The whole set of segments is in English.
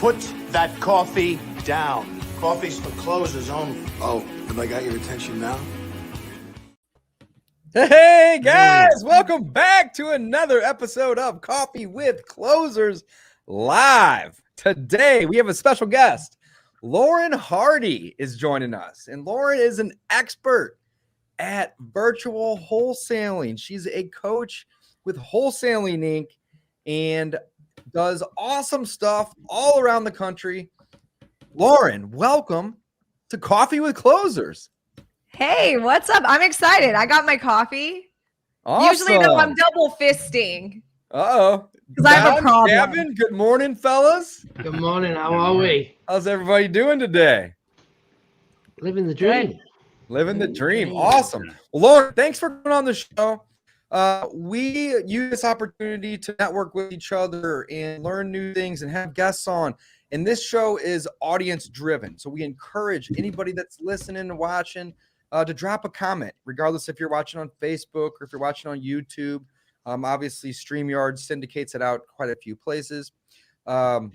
Put that coffee down. Coffee's for closers only. Oh, have I got your attention now? Hey guys, welcome back to another episode of Coffee with Closers Live. Today we have a special guest. Lauren Hardy is joining us, and Lauren is an expert at virtual wholesaling. She's a coach with Wholesaling Inc. and does awesome stuff all around the country. Lauren, welcome to Coffee with Closers. Hey, what's up? I'm excited. I got my coffee. Awesome. Usually, though, I'm double fisting. Uh-oh. Because I have a problem. Gavin, good morning, fellas. Good morning. How are we? How's everybody doing today? Living the dream. Living the dream. Awesome. Well, Lauren, thanks for coming on the show. We use this opportunity to network with each other and learn new things and have guests on. And this show is audience driven. So we encourage anybody that's listening and watching to drop a comment, regardless if you're watching on Facebook or if you're watching on YouTube. Obviously, StreamYard syndicates it out quite a few places. And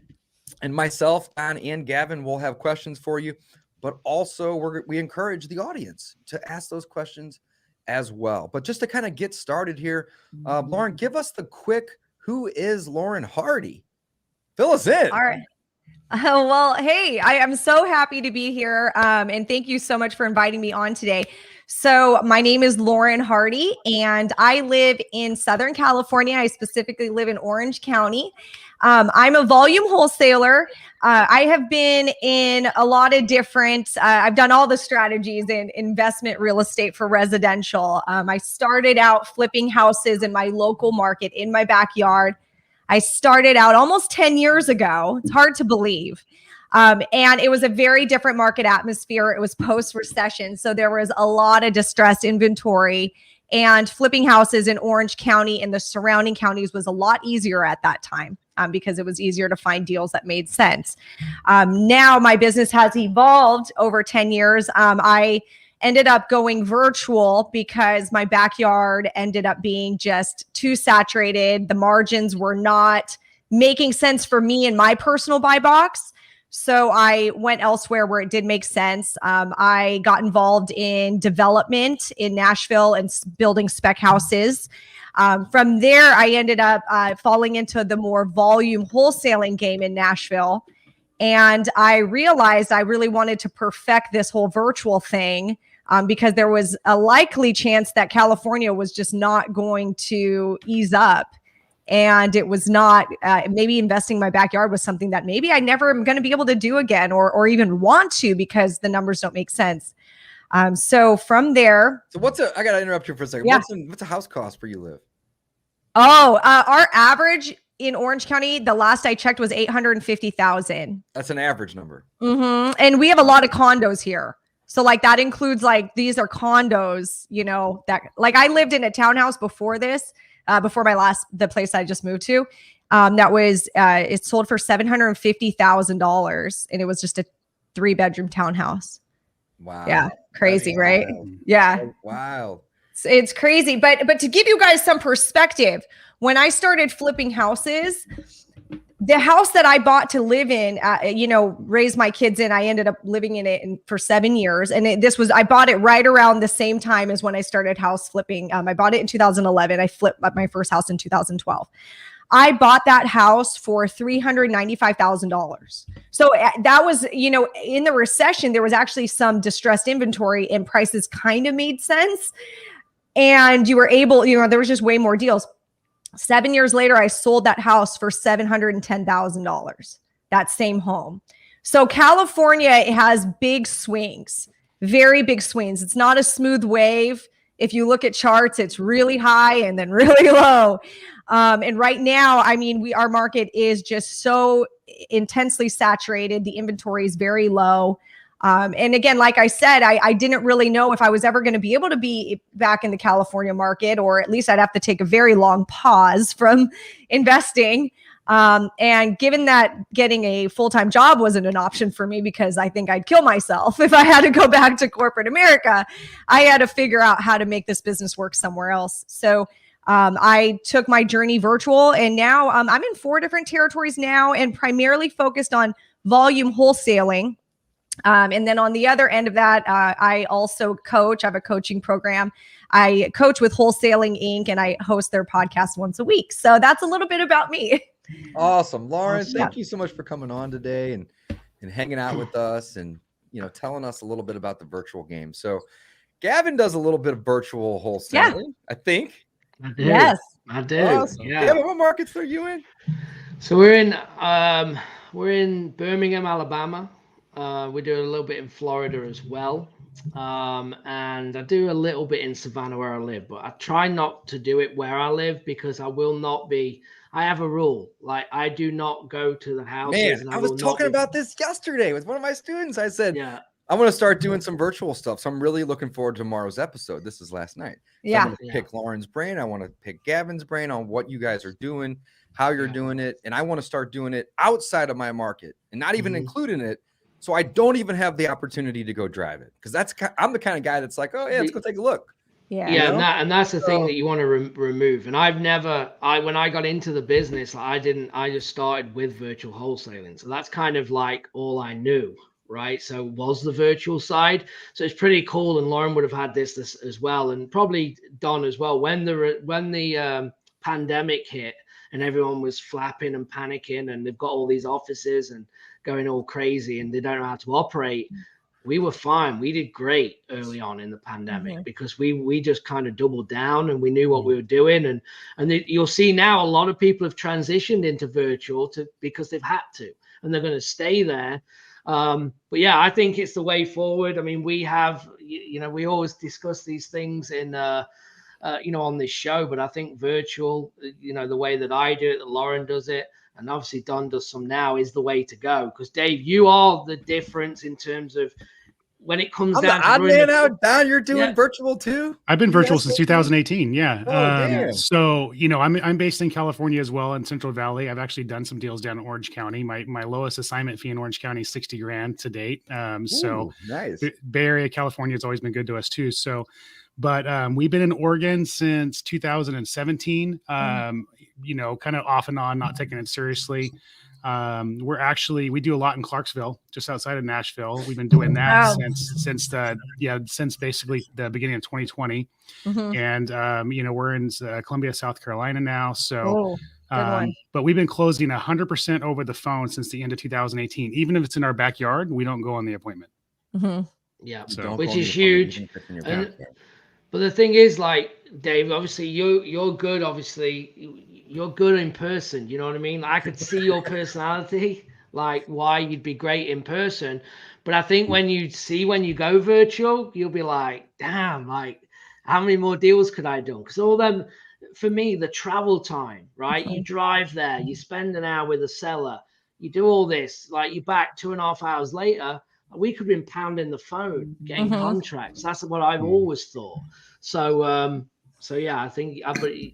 myself, Don, and Gavin will have questions for you. But also, we encourage the audience to ask those questions as well. But just to kind of get started here, Lauren, give us the quick, who is Lauren Hardy? Fill us in. All right. Well, hey, I am so happy to be here. And thank you so much for inviting me on today. So my name is Lauren Hardy, and I live in Southern California. I specifically live in Orange County. I'm a volume wholesaler. I have been in a lot of different, I've done all the strategies in investment real estate for residential. I started out flipping houses in my local market in my backyard. I started out almost 10 years ago. It's hard to believe. And it was a very different market atmosphere. It was post-recession. So there was a lot of distressed inventory, and flipping houses in Orange County and the surrounding counties was a lot easier at that time because it was easier to find deals that made sense. Now my business has evolved over 10 years. I ended up going virtual because my backyard ended up being just too saturated. The margins were not making sense for me in my personal buy box. So I went elsewhere where it did make sense. I got involved in development in Nashville and building spec houses. From there, I ended up falling into the more volume wholesaling game in Nashville. And I realized I really wanted to perfect this whole virtual thing because there was a likely chance that California was just not going to ease up. And it was not, maybe investing in my backyard was something that maybe I never am going to be able to do again or even want to because the numbers don't make sense. So from there. So I got to interrupt you for a second. Yeah. What's a house cost where you live? Oh, our average in Orange County, the last I checked was $850,000. That's an average number. Mm-hmm. And we have a lot of condos here. So like that includes like, these are condos, you know, that like I lived in a townhouse before this, before the place I just moved to. That was, it sold for $750,000 and it was just a 3-bedroom townhouse. Wow. Yeah. Crazy, right? Wild. Yeah. Wow. It's crazy. But to give you guys some perspective, when I started flipping houses, the house that I bought to live in, raise my kids in, I ended up living in it for 7 years. And I bought it right around the same time as when I started house flipping. I bought it in 2011. I flipped my first house in 2012. I bought that house for $395,000. So that was, in the recession, there was actually some distressed inventory and prices kind of made sense. And you were able, there was just way more deals. 7 years later, I sold that house for $710,000, that same home. So California has big swings, very big swings. It's not a smooth wave. If you look at charts, it's really high and then really low. And right now, our market is just so intensely saturated. The inventory is very low. And again, like I said, I didn't really know if I was ever going to be able to be back in the California market, or at least I'd have to take a very long pause from investing. And given that getting a full-time job wasn't an option for me because I think I'd kill myself if I had to go back to corporate America, I had to figure out how to make this business work somewhere else. So I took my journey virtual, and now I'm in 4 different territories now, and primarily focused on volume wholesaling. And then on the other end of that, I also coach. I have a coaching program. I coach with Wholesaling Inc. and I host their podcast once a week. So that's a little bit about me. Awesome. Lauren, Awesome. thank you so much for coming on today and hanging out with us and, telling us a little bit about the virtual game. So Gavin does a little bit of virtual wholesaling, I think. I do. Yes. I do. Awesome. Yeah. Gavin, what markets are you in? So we're in Birmingham, Alabama. We do a little bit in Florida as well. And I do a little bit in Savannah where I live, but I try not to do it where I live because I have a rule. Like, I do not go to the houses. Man, and I was talking about this yesterday with one of my students. I said, yeah, I want to start doing some virtual stuff. So I'm really looking forward to tomorrow's episode. This is last night. So I'm going to pick Lauren's brain. I want to pick Gavin's brain on what you guys are doing, how you're doing it. And I want to start doing it outside of my market and not even including it. So I don't even have the opportunity to go drive it. Because I'm the kind of guy that's like, oh yeah, let's go take a look. Yeah. And that's the thing that you want to remove. And when I got into the business, I just started with virtual wholesaling. So that's kind of like all I knew, right? So was the virtual side. So it's pretty cool. And Lauren would have had this as well, and probably Don as well. When the pandemic hit and everyone was flapping and panicking, and they've got all these offices and going all crazy, and they don't know how to operate. We were fine. We did great early on in the pandemic because we just kind of doubled down and we knew what we were doing. And you'll see now a lot of people have transitioned into virtual because they've had to, and they're going to stay there. But yeah, I think it's the way forward. I mean, we have, we always discuss these things in, on this show, but I think virtual, the way that I do it, that Lauren does it, and obviously Don does some now, is the way to go. Because Dave, you are the difference in terms of when it comes down to odd man out. Don, you're doing virtual too? I've been virtual since 2018. Yeah. Oh, damn. So, I'm based in California as well, in Central Valley. I've actually done some deals down in Orange County. My lowest assignment fee in Orange County is $60,000 to date. So nice. Bay Area, California has always been good to us too. So, but we've been in Oregon since 2017, kind of off and on, not taking it seriously. We do a lot in Clarksville, just outside of Nashville. We've been doing that since basically the beginning of 2020. And, we're in Columbia, South Carolina now. So, but we've been closing 100% over the phone since the end of 2018. Even if it's in our backyard, we don't go on the appointment. Yeah. So, which is huge. But the thing is, like, Dave, obviously you're good. Obviously you're good in person. You know what I mean? I could see your personality, like why you'd be great in person. But I think when you go virtual, you'll be like, damn, like how many more deals could I do? Because all them, for me, the travel time, right? You drive there, you spend an hour with a seller, you do all this, like you're back 2.5 hours later. We could have been pounding the phone, getting contracts. That's what I've always thought. So yeah, I think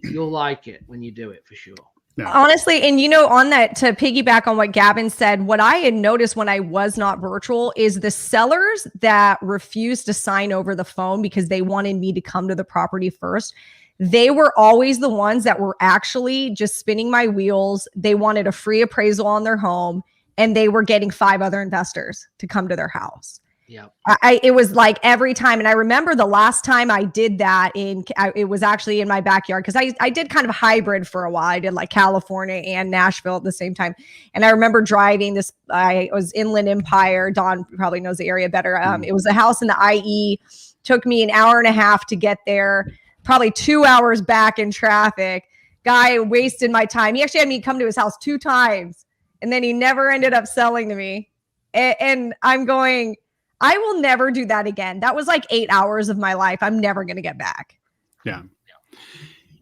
you'll like it when you do it for sure. Yeah. Honestly, and on that, to piggyback on what Gavin said, what I had noticed when I was not virtual is the sellers that refused to sign over the phone because they wanted me to come to the property first. They were always the ones that were actually just spinning my wheels. They wanted a free appraisal on their home, and they were getting 5 other investors to come to their house. Yeah, it was like every time. And I remember the last time I did that it was actually in my backyard, because I did kind of hybrid for a while. I did like California and Nashville at the same time. And I remember driving this, I was Inland Empire. Don probably knows the area better. It was a house in the IE, took me an hour and a half to get there, probably 2 hours back in traffic. Guy wasted my time. He actually had me come to his house 2 times, and then he never ended up selling to me. And I'm going, I will never do that again. That was like 8 hours of my life I'm never going to get back. Yeah.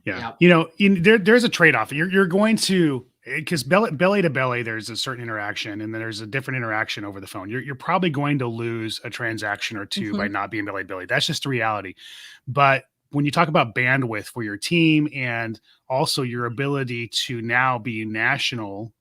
There's a trade-off. You're going to, because belly to belly, there's a certain interaction, and then there's a different interaction over the phone. You're probably going to lose a transaction or two by not being belly to belly. That's just the reality. But when you talk about bandwidth for your team, and also your ability to now be national,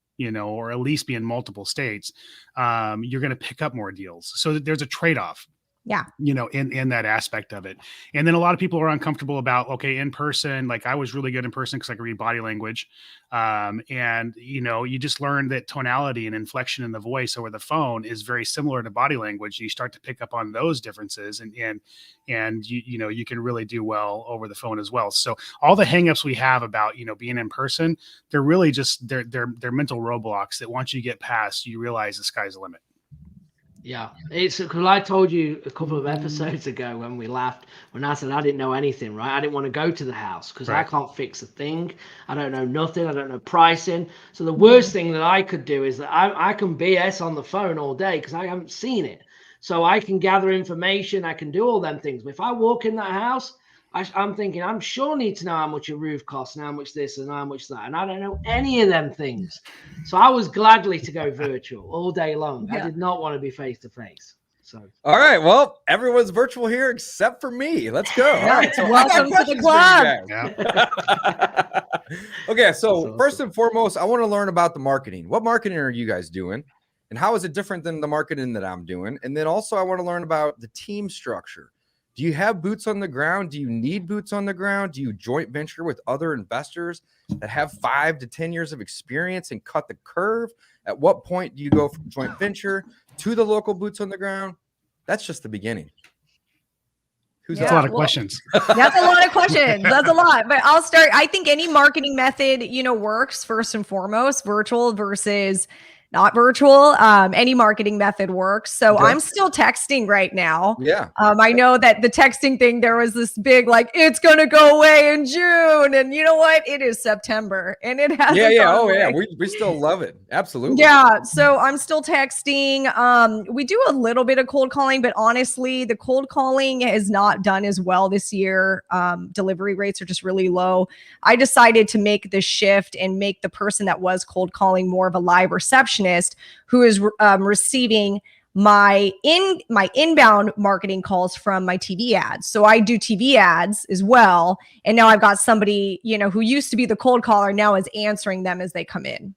or at least be in multiple states, you're going to pick up more deals. So there's a trade-off. Yeah. In that aspect of it. And then a lot of people are uncomfortable about, okay, in person, like I was really good in person because I could read body language. And you just learn that tonality and inflection in the voice over the phone is very similar to body language. You start to pick up on those differences and you can really do well over the phone as well. So all the hangups we have about, being in person, they're really just, they're mental roadblocks that once you get past, you realize the sky's the limit. Yeah, it's because I told you a couple of episodes ago when we laughed, when I said I didn't know anything, right? I didn't want to go to the house because I can't fix a thing. I don't know nothing. I don't know pricing. So the worst thing that I could do is that I can BS on the phone all day because I haven't seen it. So I can gather information. I can do all them things. But if I walk in that house, I'm thinking, I'm sure need to know how much a roof costs and how much this and how much that. And I don't know any of them things. So I was gladly to go virtual all day long. Yeah. I did not want to be face to face. So, all right. Well, everyone's virtual here except for me. Let's go. All right. So welcome to the club. Okay. So awesome. First and foremost, I want to learn about the marketing. What marketing are you guys doing? And how is it different than the marketing that I'm doing? And then also I want to learn about the team structure. Do you have boots on the ground? Do you need boots on the ground? Do you joint venture with other investors that have 5 to 10 years of experience and cut the curve? At what point do you go from joint venture to the local boots on the ground? That's just the beginning. That's a lot of questions. That's a lot of questions. That's a lot. But I'll start. I think any marketing method, works first and foremost, virtual versus not virtual. Any marketing method works. So I'm still texting right now. Yeah. I know that the texting thing, there was this big, it's going to go away in June. And you know what? It is September and it hasn't. Yeah. Oh yeah. We still love it. Absolutely. Yeah. So I'm still texting. We do a little bit of cold calling, but honestly, the cold calling has not done as well this year. Delivery rates are just really low. I decided to make this shift and make the person that was cold calling more of a live receptionist who is receiving my inbound marketing calls from my TV ads. So I do TV ads as well. And now I've got somebody, who used to be the cold caller now is answering them as they come in.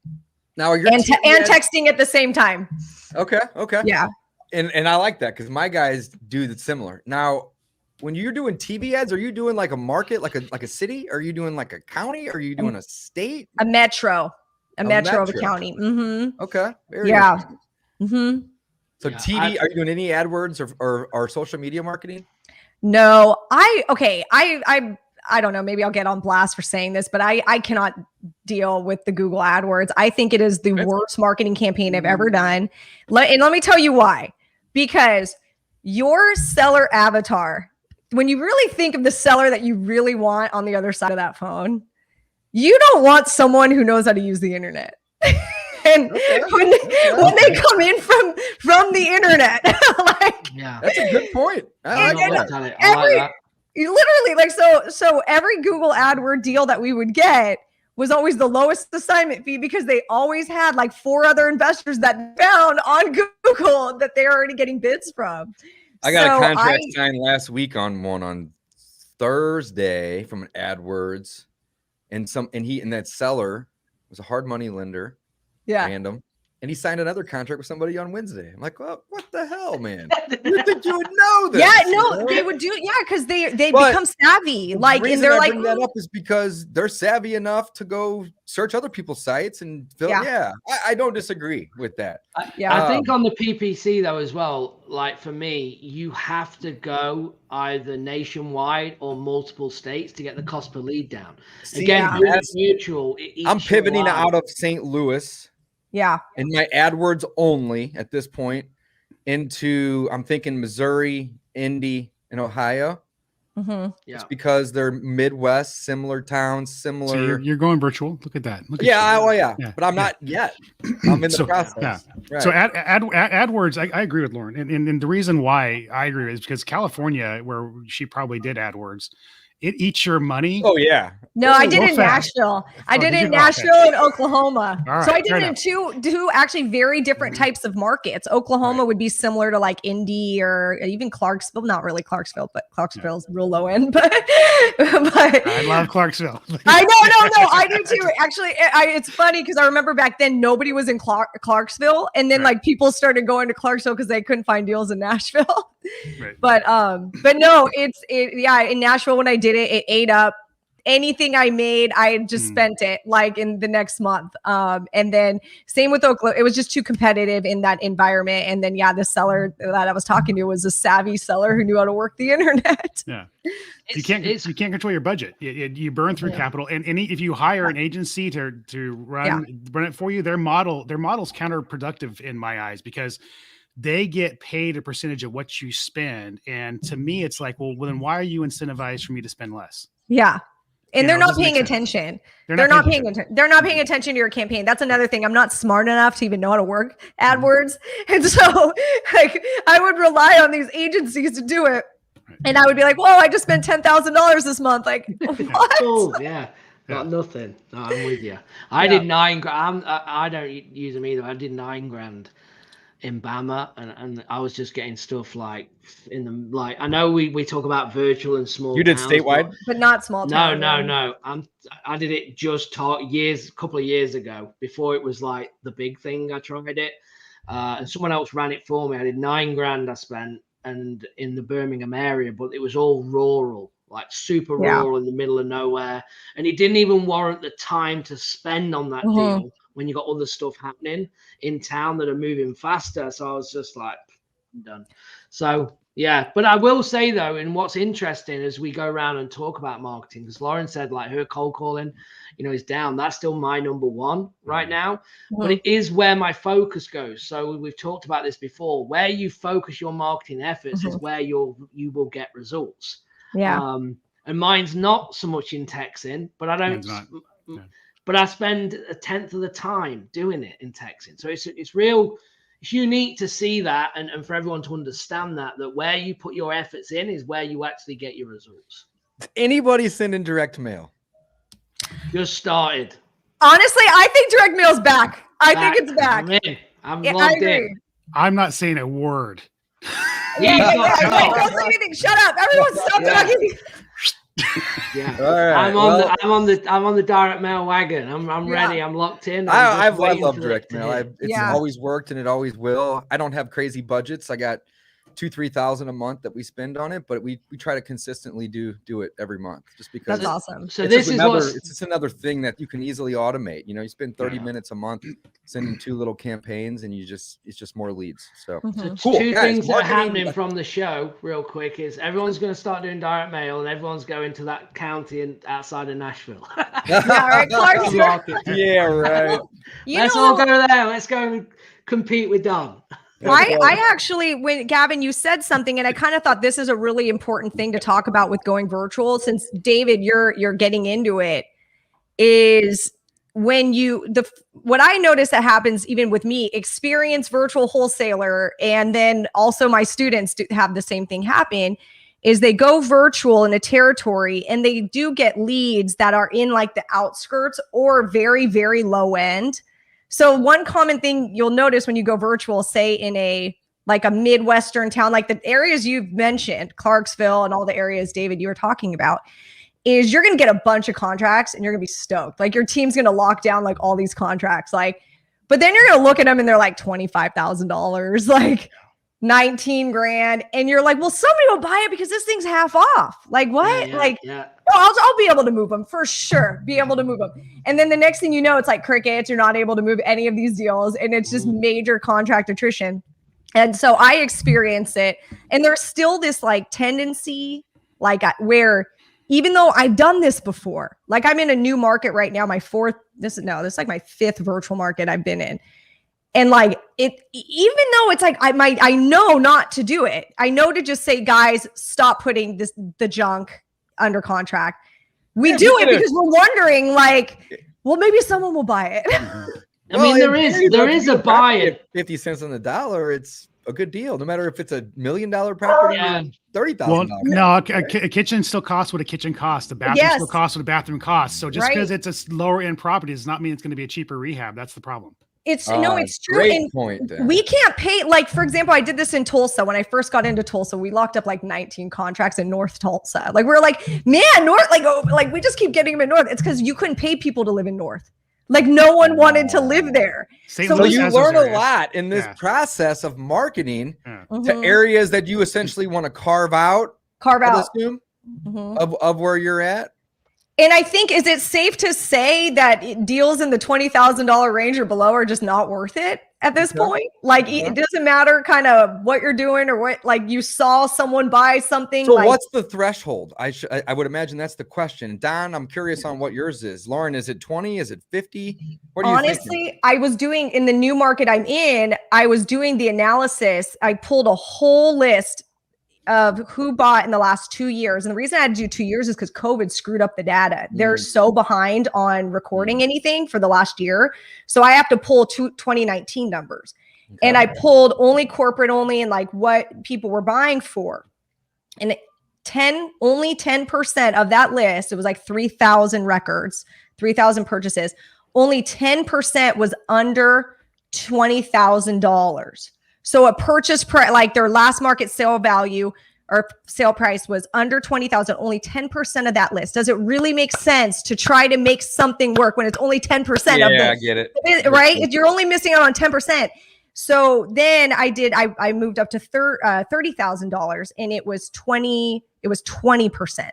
Now you're and texting at the same time. Okay. Yeah. And I like that because my guys do the similar. Now, when you're doing TV ads, are you doing like a market, like a city? Are you doing like a county? Are you doing a state? A metro. A metro of a county. Mm-hmm. Okay. Yeah. Mm-hmm. So TV, are you doing any AdWords or social media marketing? No, I don't know. Maybe I'll get on blast for saying this, but I cannot deal with the Google AdWords. I think it is the worst marketing campaign I've ever done. And let me tell you why. Because your seller avatar, when you really think of the seller that you really want on the other side of that phone, you don't want someone who knows how to use the internet. And when they come in from the internet, that's a good point. I like that. Literally, so every Google AdWord deal that we would get was always the lowest assignment fee because they always had 4 other investors that found on Google that they're already getting bids from. I got a contract signed last week on one on Thursday from an AdWords. And that seller was a hard money lender, random, and he signed another contract with somebody on Wednesday. I'm like, well, what the hell, man? You think you would know this? Yeah, no, they would do, because they become savvy. And they're I bring that up is because they're savvy enough to go search other people's sites and fill. Yeah, I don't disagree with that. I think on the PPC though as well, for me, you have to go either nationwide or multiple states to get the cost per lead down. Virtual. I'm pivoting out of St. Louis. Yeah. And my AdWords only at this point into, I'm thinking Missouri, Indy, and Ohio. Mm-hmm. Yeah. It's because they're Midwest, similar towns, similar. So you're going virtual. Look at that. Yeah. But I'm not yet. I'm in the process. Yeah. Right. So AdWords, I agree with Lauren. And the reason why I agree is because California, where she probably did AdWords, it eats your money. Oh yeah. No, I did so in fast. Nashville. I did did it you? in Oh, okay. Nashville and Oklahoma. All So right, I did fair it in enough. two actually very different types of markets. Oklahoma Right. would be similar to like Indy or even Clarksville. Not really Clarksville, but Clarksville's real low end. But I love Clarksville. I know, no, I do too. Actually, it's funny because I remember back then nobody was in Clarksville, and then Right. like people started going to Clarksville because they couldn't find deals in Nashville. Right. But no, yeah, in Nashville when I did it, it ate up anything I made. I just spent it like in the next month. And then same with Oklahoma. It was just too competitive in that environment. And then the seller that I was talking to was a savvy seller who knew how to work the internet. Yeah. You can't control your budget. You burn through capital, and if you hire an agency to run it for you, their model's counterproductive in my eyes, because they get paid a percentage of what you spend. And to me, it's like, well, then why are you incentivized for me to spend less? Yeah. And they're it not doesn't paying make sense. attention. They're not paying attention. They're not paying attention to your campaign. That's another thing. I'm not smart enough to even know how to work AdWords. And so like I would rely on these agencies to do it. And I would be like, whoa, I just spent $10,000 this month. Like, what? Oh, yeah. Got nothing. No, I'm with you. I did $9,000. I don't use them either. I did $9,000 in Bama, and I was just getting stuff like I know we talk about virtual and small. You did towns, statewide, but not small town. No. I did it just a couple of years ago, before it was like the big thing. I tried it, and someone else ran it for me. I did $9,000 I spent, and in the Birmingham area, but it was all rural, like super rural in the middle of nowhere, and it didn't even warrant the time to spend on that deal when you got other stuff happening in town that are moving faster. So I was just like, I'm done. So yeah, but I will say though, and what's interesting as we go around and talk about marketing, because Lauren said like her cold calling, is down. That's still my number one right now, but it is where my focus goes. So we've talked about this before. Where you focus your marketing efforts is where you will get results. Yeah. And mine's not so much in texting, but I don't. But I spend 1/10 of the time doing it in texting. So it's unique to see that, and for everyone to understand that where you put your efforts in is where you actually get your results. Anybody send in direct mail? Just started. Honestly, I think direct mail's back. I think it's back. I'm in. I'm I logged agree. in. I'm not saying a word. Don't say anything. Shut up. Everyone stop talking. Yeah, All right, I'm on the direct mail wagon. I'm ready. I'm locked in. I love direct mail. It's Yeah. always worked and it always will. I don't have crazy budgets. I got $2,000-3,000 a month that we spend on it, but we try to consistently do it every month, just because That's awesome. So it's just another thing that you can easily automate. You spend 30 minutes a month sending 2 little campaigns, and it's just more leads. So cool. Two things that are happening from the show real quick is everyone's going to start doing direct mail, and everyone's going to that county outside of Nashville. Right, Clarksville. Yeah, right. Let's all go there. Let's go and compete with Don. I actually, when Gavin, you said something, and I kind of thought this is a really important thing to talk about with going virtual, since David, you're getting into it, is when what I notice that happens even with me, experienced virtual wholesaler, and then also my students have the same thing happen, is they go virtual in a territory and they do get leads that are in like the outskirts or very, very low end. So one common thing you'll notice when you go virtual, say in a Midwestern town, like the areas you've mentioned, Clarksville and all the areas, David, you were talking about, is you're going to get a bunch of contracts and you're going to be stoked. Like your team's going to lock down like all these contracts, but then you're going to look at them and they're like $25,000, like 19 grand. And you're like, well, somebody will buy it because this thing's half off. Like what? I'll be able to move them for sure. Be able to move them. And then the next thing you know, it's like crickets. You're not able to move any of these deals. And it's just major contract attrition. And so I experience it. And there's still this tendency, where even though I've done this before, I'm in a new market right now, this is like my 5th virtual market I've been in. And even though it's I know not to do it. I know to just say, guys, stop putting the junk under contract. We do it because we're wondering well, maybe someone will buy it. I mean, there is a buy-in. 50 cents on the dollar. It's a good deal, no matter if it's $1 million property Yeah. or Well, $30,000. no, a kitchen still costs what a kitchen costs. The bathroom still costs what a bathroom costs. So just because it's a lower end property does not mean it's going to be a cheaper rehab. That's the problem. It's it's true. Great And point. Then. we can't pay, like, for example, I did this in Tulsa. When I first got into Tulsa, we locked up like 19 contracts in North Tulsa. Like, we're like, man, North, like we just keep getting them in North. It's because you couldn't pay people to live in North. Like, no one wanted to live there. So you learn a lot in this process of marketing to areas that you essentially want to carve out. Assume, of where you're at. And I think, is it safe to say that deals in the $20,000 range or below are just not worth it at this point? Like, it doesn't matter kind of what you're doing or what, like, you saw someone buy something. So like, what's the threshold? I would imagine that's the question. Don, I'm curious on what yours is. Lauren, is it 20? Is it 50? What are you thinking? Honestly, I was doing, in the new market I'm in, I was doing the analysis. I pulled a whole list of who bought in the last 2 years. And the reason I had to do 2 years is because COVID screwed up the data. They're so behind on recording anything for the last year. So I have to pull 2019 numbers. Okay. And I pulled only corporate only and like what people were buying for. And only 10% of that list, it was like 3,000 records, 3,000 purchases. Only 10% was under $20,000. So a purchase price, like their last market sale value or sale price was under 20,000, only 10% of that list. Does it really make sense to try to make something work when it's only 10% of this? Yeah, I get it. Right? If you're only missing out on 10%. So then I moved up to $30,000 and it was 20%.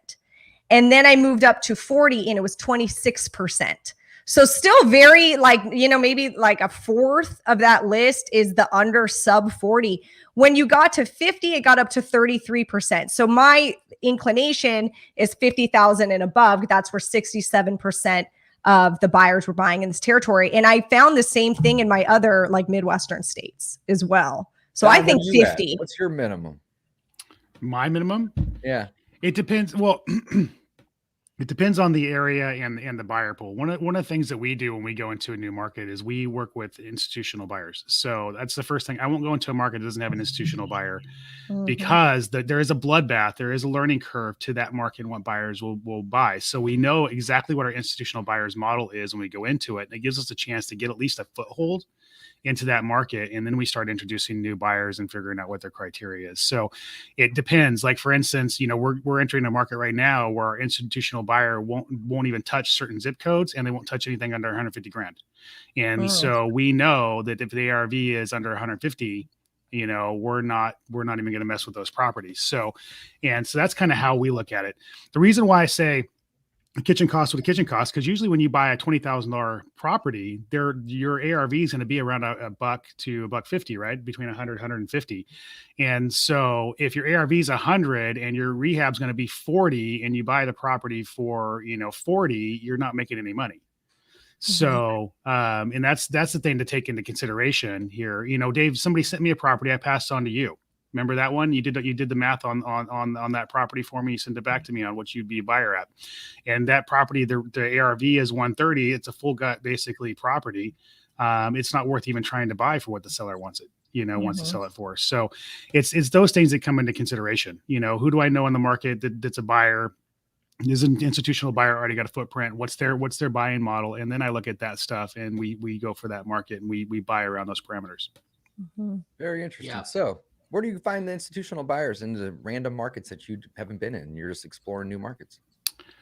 And then I moved up to 40 and it was 26%. So still very maybe like a fourth of that list is the under sub 40. When you got to 50, it got up to 33%. So my inclination is 50,000 and above. That's where 67% of the buyers were buying in this territory. And I found the same thing in my other like Midwestern states as well. So I think 50. What's your minimum? My minimum? Yeah. It depends. Well, it depends on the area and the buyer pool. One of the things that we do when we go into a new market is we work with institutional buyers. So that's the first thing. I won't go into a market that doesn't have an institutional buyer because there is a bloodbath. There is a learning curve to that market and what buyers will buy. So we know exactly what our institutional buyers model is when we go into it. And it gives us a chance to get at least a foothold into that market. And then we start introducing new buyers and figuring out what their criteria is. So it depends. Like, for instance, we're entering a market right now where our institutional buyer won't even touch certain zip codes and they won't touch anything under 150 grand. And so we know that if the ARV is under 150, we're not even going to mess with those properties. So that's kind of how we look at it. The reason why I say the kitchen costs what a kitchen costs, because usually when you buy a $20,000 property, your ARV is going to be around a buck to $1.50, right? Between 100, 150. And so if your ARV is 100 and your rehab's going to be 40 and you buy the property for, 40, you're not making any money. So, and that's the thing to take into consideration here. Dave, somebody sent me a property I passed on to you. Remember that one? You did the math on that property for me. You sent it back to me on what you'd be a buyer at. And that property, the ARV is 130. It's a full gut basically property. It's not worth even trying to buy for what the seller wants it, wants to sell it for. So it's those things that come into consideration. Who do I know in the market that's a buyer? Is an institutional buyer already got a footprint? What's their buying model? And then I look at that stuff and we go for that market and we buy around those parameters. Very interesting. Yeah. So where do you find the institutional buyers in the random markets that you haven't been in? You're just exploring new markets.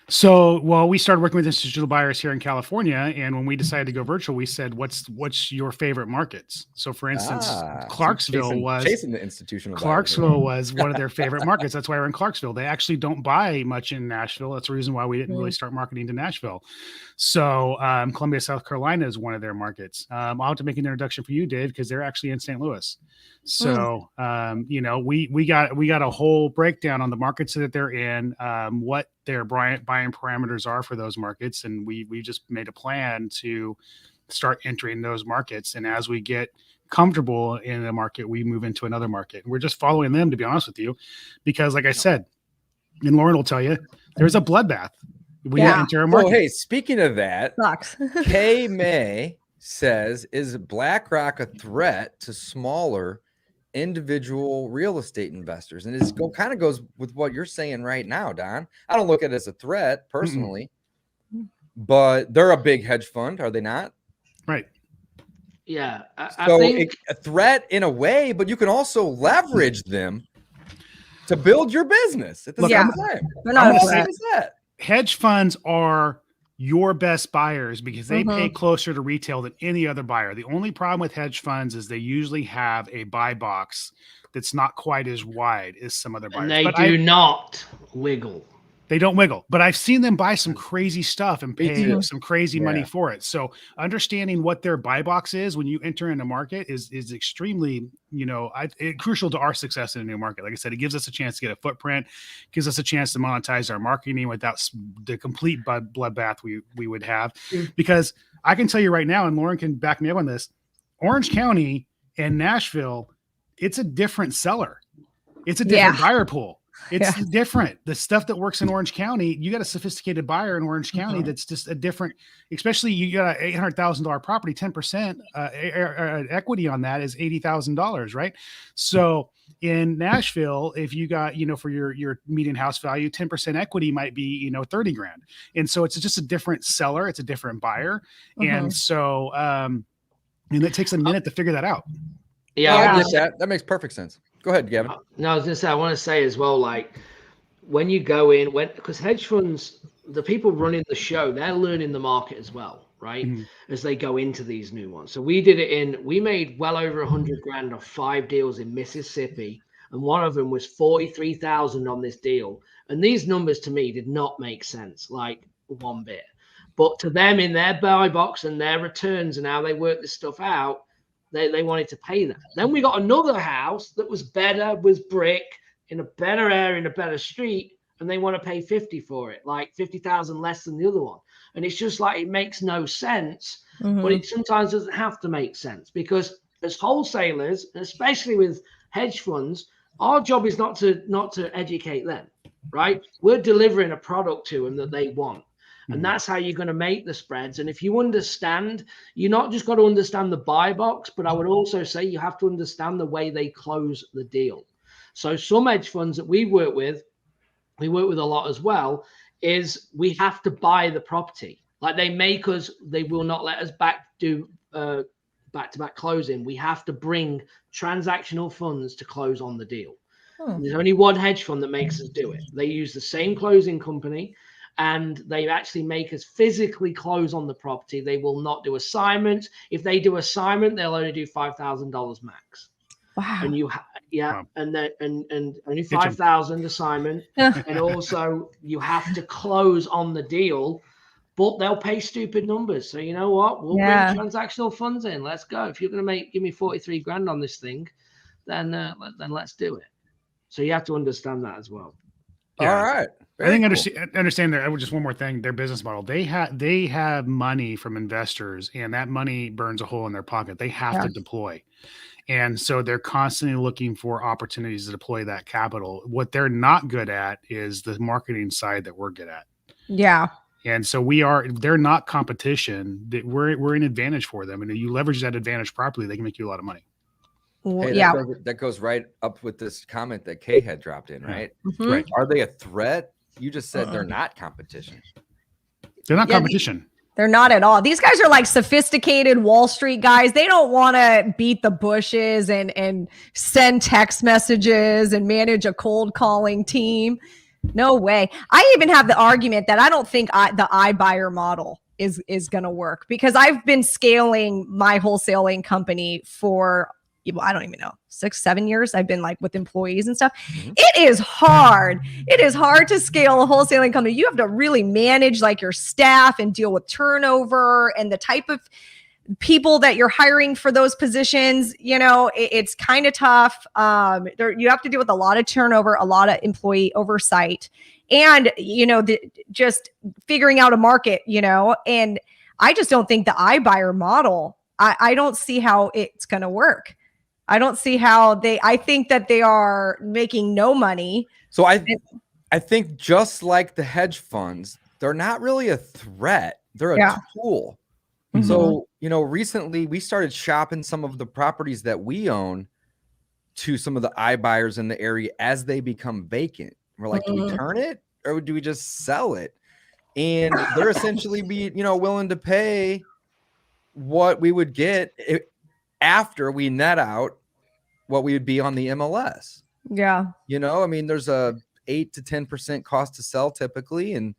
So, we started working with institutional buyers here in California, and when we decided to go virtual, we said, "What's your favorite markets?" So, for instance, Clarksville was chasing the institutional. Clarksville was one of their favorite markets. That's why we're in Clarksville. They actually don't buy much in Nashville. That's the reason why we didn't really start marketing to Nashville. So, Columbia, South Carolina is one of their markets. I'll have to make an introduction for you, Dave, because they're actually in St. Louis. So, we got a whole breakdown on the markets that they're in, what their buying parameters are for those markets. And we just made a plan to start entering those markets. And as we get comfortable in a market, we move into another market. And we're just following them, to be honest with you, because like I said, and Lauren will tell you, there's a bloodbath. We enter a market. Oh, hey, speaking of that, sucks. Kay May says, is BlackRock a threat to smaller individual real estate investors. And it kind of goes with what you're saying right now, Don. I don't look at it as a threat personally, but they're a big hedge fund, are they not? Right. Yeah. So I think a threat in a way, but you can also leverage them to build your business at the same time. They're not I'm a gonna threat. What is that? Hedge funds are your best buyers because they pay closer to retail than any other buyer. The only problem with hedge funds is they usually have a buy box that's not quite as wide as some other buyers. and they But do not wiggle. They don't wiggle, but I've seen them buy some crazy stuff and pay some crazy money Yeah. for it. So understanding what their buy box is when you enter into market is extremely, crucial to our success in a new market. Like I said, it gives us a chance to get a footprint, gives us a chance to monetize our marketing without the complete bloodbath we would have. Because I can tell you right now, and Lauren can back me up on this, Orange County and Nashville, it's a different seller. It's a different buyer pool. It's different. The stuff that works in Orange County, you got a sophisticated buyer in Orange County that's just a different, especially you got an $800,000 property, 10% equity on that is $80,000, right? So in Nashville, if you got, for your median house value, 10% equity might be, 30 grand. And so it's just a different seller. It's a different buyer. And so, and it takes a minute to figure that out. Yeah, I get that. That makes perfect sense. Go ahead, Gavin. No, I was gonna say, I want to say as well, like when you go in, because hedge funds, the people running the show, they're learning the market as well, right? As they go into these new ones. So we made well over 100 grand off 5 deals in Mississippi, and one of them was 43,000 on this deal. And these numbers to me did not make sense, like one bit. But to them in their buy box and their returns and how they work this stuff out, they wanted to pay that. Then we got another house that was better, was brick in a better area, in a better street, and they want to pay 50 for it, like 50,000 less than the other one. And it's just like, it makes no sense, but it sometimes doesn't have to make sense, because as wholesalers, especially with hedge funds, our job is not to educate them, right? We're delivering a product to them that they want. And that's how you're going to make the spreads. And if you understand, you're not just got to understand the buy box, but I would also say you have to understand the way they close the deal. So some hedge funds that we work with a lot as well, is we have to buy the property. Like they will not let us do back-to-back closing. We have to bring transactional funds to close on the deal. There's only one hedge fund that makes us do it. They use the same closing company, and they actually make us physically close on the property. They will not do assignments. If they do assignment, they'll only do $5,000 max. Wow. And only 5,000 assignment. And also you have to close on the deal, but they'll pay stupid numbers. So you know what? We'll bring transactional funds in. Let's go. If you're going to give me 43 grand on this thing, then let's do it. So you have to understand that as well. Yeah. All right. I think understand there. Just one more thing. Their business model. They have money from investors, and that money burns a hole in their pocket. They have to deploy, and so they're constantly looking for opportunities to deploy that capital. What they're not good at is the marketing side that we're good at. Yeah. And so they're not competition. We're an advantage for them, and if you leverage that advantage properly, they can make you a lot of money. Hey, that goes right up with this comment that Kay had dropped in, right? Right. Are they a threat? You just said they're not competition. They're not competition. They're not at all. These guys are like sophisticated Wall Street guys. They don't want to beat the bushes and send text messages and manage a cold calling team. No way. I even have the argument that I don't think the iBuyer model is going to work, because I've been scaling my wholesaling company for, I don't even know, 6-7 years. I've been like with employees and stuff. It is hard. It is hard to scale a wholesaling company. You have to really manage like your staff and deal with turnover and the type of people that you're hiring for those positions. It's kind of tough. You have to deal with a lot of turnover, a lot of employee oversight, and, just figuring out a market, and I just don't think the iBuyer model, I don't see how it's going to work. I don't see how I think that they are making no money. So I think just like the hedge funds, they're not really a threat. They're a tool. So, recently we started shopping some of the properties that we own to some of the iBuyers in the area as they become vacant. We're like, do we turn it or do we just sell it? And they're essentially willing to pay what we would get after we net out what we would be on the MLS. Yeah. I mean, there's a 8 to 10% cost to sell typically, and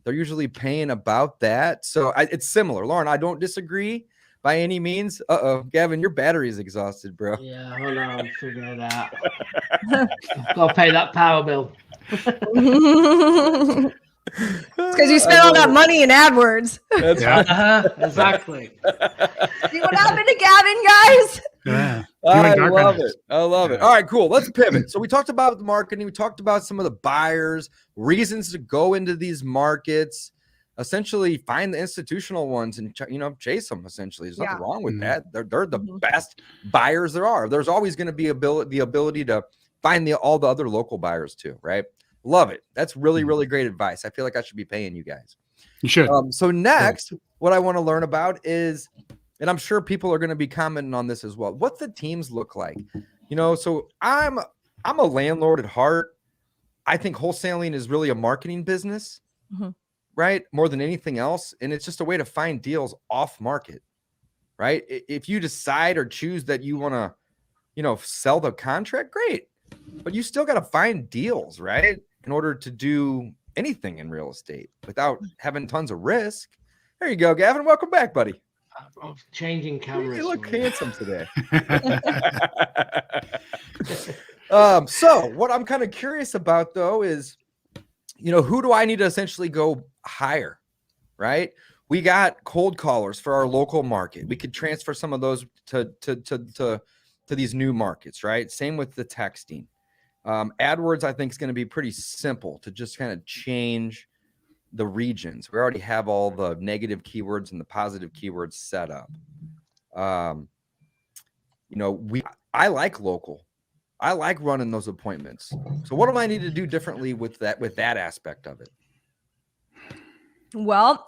they're usually paying about that. So it's similar. Lauren, I don't disagree by any means. Gavin, your battery is exhausted, bro. Yeah, hold on, figure it out. Gotta pay that power bill. It's because you spent all that money in AdWords. That's Exactly. See what happened to Gavin, guys? Yeah. I love it. I love it. All right, cool. Let's pivot. So we talked about the marketing. We talked about some of the buyers, reasons to go into these markets, essentially find the institutional ones and, chase them essentially. There's nothing wrong with that. They're the best buyers there are. There's always going to be the ability to find all the other local buyers too, right? Love it. That's really, really great advice. I feel like I should be paying you guys. You should. So next, what I want to learn about is, and I'm sure people are going to be commenting on this as well, what the teams look like. So I'm a landlord at heart. I think wholesaling is really a marketing business, right? More than anything else. And it's just a way to find deals off market, right? If you decide or choose that you want to, sell the contract, great. But you still got to find deals, right? In order to do anything in real estate without having tons of risk. There you go, Gavin. Welcome back, buddy. I'm changing cameras. You look handsome today. So what I'm kind of curious about though is, who do I need to essentially go hire, right? We got cold callers for our local market. We could transfer some of those to these new markets, right? Same with the texting. AdWords, I think, is going to be pretty simple to just kind of change the regions. We already have all the negative keywords and the positive keywords set up. I like local. I like running those appointments. So what do I need to do differently with that aspect of it? Well,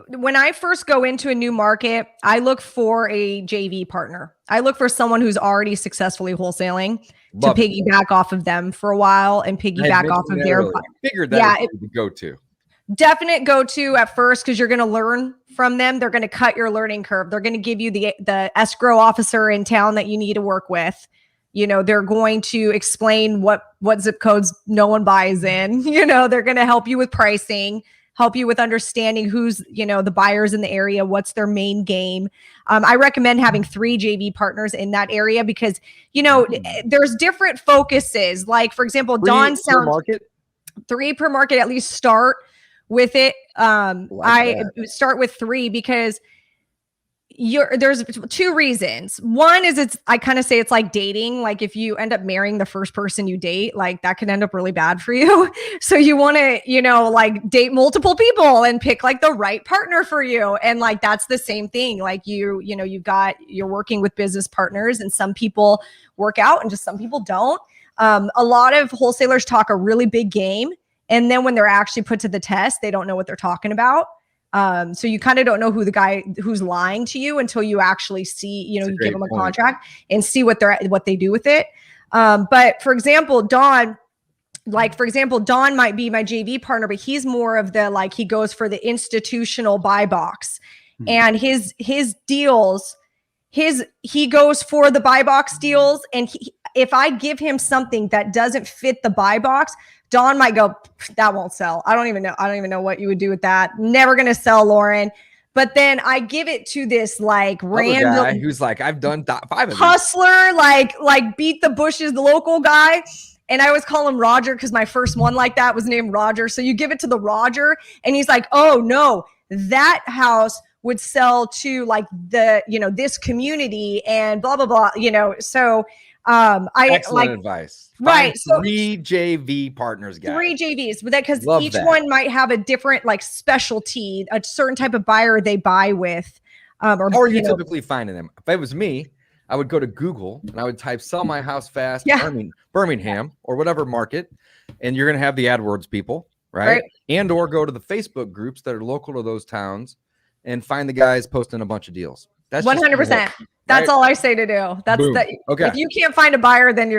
when I first go into a new market, I look for a JV partner. I look for someone who's already successfully wholesaling to piggyback off of them for a while and piggyback off of their. I figured that was the go-to. Definite go-to at first because you're going to learn from them. They're going to cut your learning curve. They're going to give you the escrow officer in town that you need to work with. They're going to explain what zip codes no one buys in. They're going to help you with pricing, help you with understanding who's, the buyers in the area, what's their main game. I recommend having 3 JV partners in that area because, there's different focuses. Like, for example, Dawn sounds 3 per market, at least start with it. I start with 3 because there's 2 reasons. One is I kind of say it's like dating. Like if you end up marrying the first person you date, like that can end up really bad for you. So you want to, date multiple people and pick like the right partner for you. And like, that's the same thing. Like you're working with business partners and some people work out and just some people don't. A lot of wholesalers talk a really big game. And then when they're actually put to the test, they don't know what they're talking about. So you kind of don't know who the guy who's lying to you until you actually see, you give them a contract and see what they do with it. But for example, Dawn might be my JV partner, but he's more of the, he goes for the institutional buy box and his deals, he goes for the buy box deals. And if I give him something that doesn't fit the buy box, Dawn might go, that won't sell. I don't even know what you would do with that. Never going to sell, Lauren. But then I give it to this random guy who's like, I've done 5 of these. Hustler, like beat the bushes, the local guy. And I always call him Roger because my first one like that was named Roger. So you give it to the Roger and he's like, oh no, that house would sell to this community and blah, blah, blah, So excellent advice. Right. So 3 JV partners, guys. 3 JVs, but because each one might have a different specialty, a certain type of buyer they buy with. How are you typically finding them? If it was me, I would go to Google and I would type "sell my house fast" Birmingham or whatever market, and you're going to have the AdWords people, right? And or go to the Facebook groups that are local to those towns and find the guys posting a bunch of deals. That's 100%. That's all I say to do. That's Boom. the Okay. If you can't find a buyer, then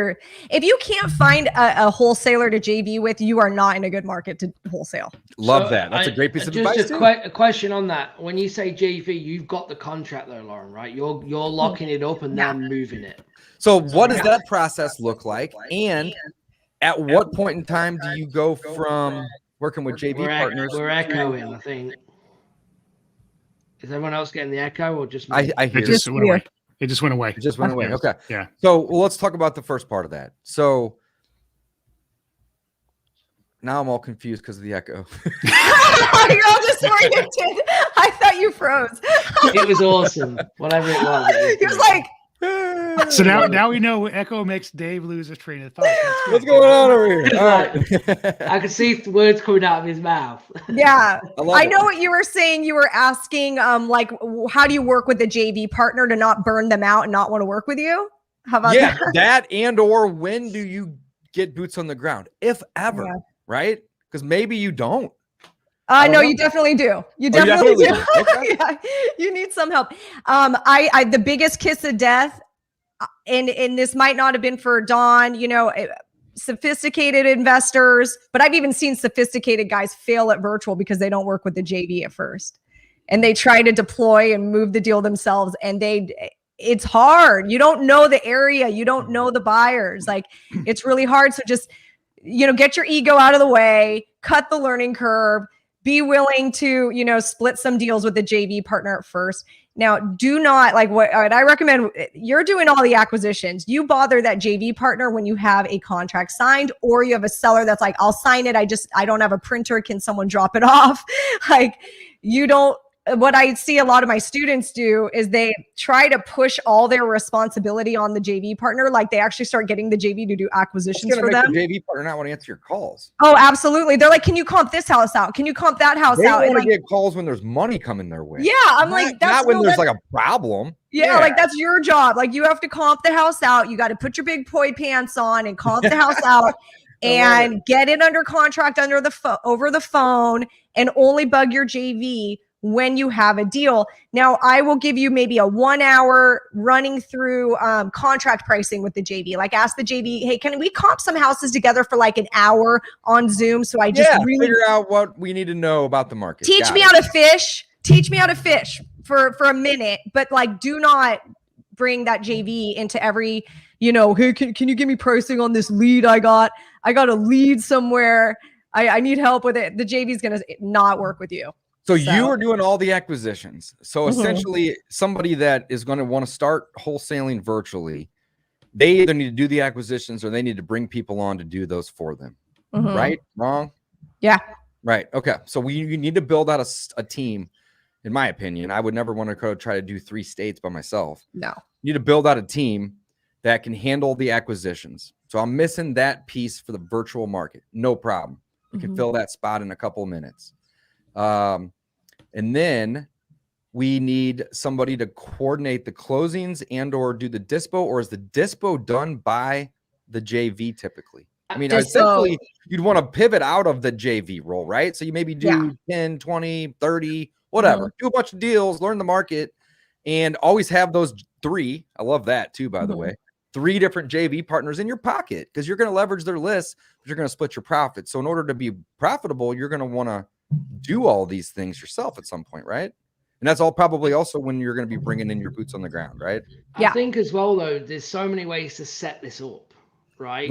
if you can't find a wholesaler to JV with, you are not in a good market to wholesale. Love that. That's a great piece of advice. Just a question on that. When you say JV, you've got the contract though, Lauren, right? You're locking it up and then moving it. So what does that process look like? And at what point in time do you go from working with JV partners? We're echoing, I think. Is everyone else getting the echo or just me? I hear it just went away. It just went away. It just went away. Okay. Yeah. So let's talk about the first part of that. So now I'm all confused because of the echo. You're all disoriented. I thought you froze. It was awesome. Whatever it was. He was like, So now we know echo makes Dave lose his train of thought. What's going on over here? All right. I could see words coming out of his mouth. yeah. I know it. what you were saying. You were asking, like, how do you work with the JV partner to not burn them out and not want to work with you? How about that and or when do you get boots on the ground, if ever, right? Because maybe you don't. No, you definitely do. You definitely do. Okay. Yeah, you need some help. I the biggest kiss of death, and this might not have been for Dawn, sophisticated investors, but I've even seen sophisticated guys fail at virtual because they don't work with the JV at first. And they try to deploy and move the deal themselves. And it's hard. You don't know the area. You don't know the buyers. Like, it's really hard. So just, get your ego out of the way, cut the learning curve, be willing to, split some deals with the JV partner at first. Now, do not what I recommend. You're doing all the acquisitions. You bother that JV partner when you have a contract signed, or you have a seller that's like, I'll sign it. I don't have a printer. Can someone drop it off? What I see a lot of my students do is they try to push all their responsibility on the JV partner. Like, they actually start getting the JV to do acquisitions for them. The JV partner not want to answer your calls. Oh, absolutely. They're like, can you comp this house out? Can you comp that house out? They want to get calls when there's money coming their way. Yeah. I'm like, that's not when there's like a problem. Yeah, like that's your job. Like, you have to comp the house out. You got to put your big poi pants on and comp the house out and get it under contract over the phone, and only bug your JV when you have a deal. Now, I will give you maybe a 1 hour running through contract pricing with the JV. Like, ask the JV, hey, can we comp some houses together for like an hour on Zoom? So I just really figure out what we need to know about the market. Teach me how to fish for a minute, but do not bring that JV into every, hey, can you give me pricing on this lead I got a lead somewhere. I need help with it. The JV is going to not work with you. So you are doing all the acquisitions. So essentially, somebody that is going to want to start wholesaling virtually, they either need to do the acquisitions or they need to bring people on to do those for them. Right? Wrong? Yeah. Right. Okay. So you need to build out a team. In my opinion, I would never want to go try to do 3 states by myself. No. You need to build out a team that can handle the acquisitions. So I'm missing that piece for the virtual market. No problem. You can fill that spot in a couple of minutes. And then we need somebody to coordinate the closings and or do the dispo, or is the dispo done by the JV typically? I mean, essentially, you'd want to pivot out of the JV role, right? So you maybe do 10, 20, 30, whatever. Do a bunch of deals, learn the market, and always have those 3. I love that too, by the way. 3 different JV partners in your pocket, because you're going to leverage their lists, but you're going to split your profits. So in order to be profitable, you're going to want to do all these things yourself at some point, right? And that's all probably also when you're going to be bringing in your boots on the ground, right? I think as well, though, there's so many ways to set this up, right?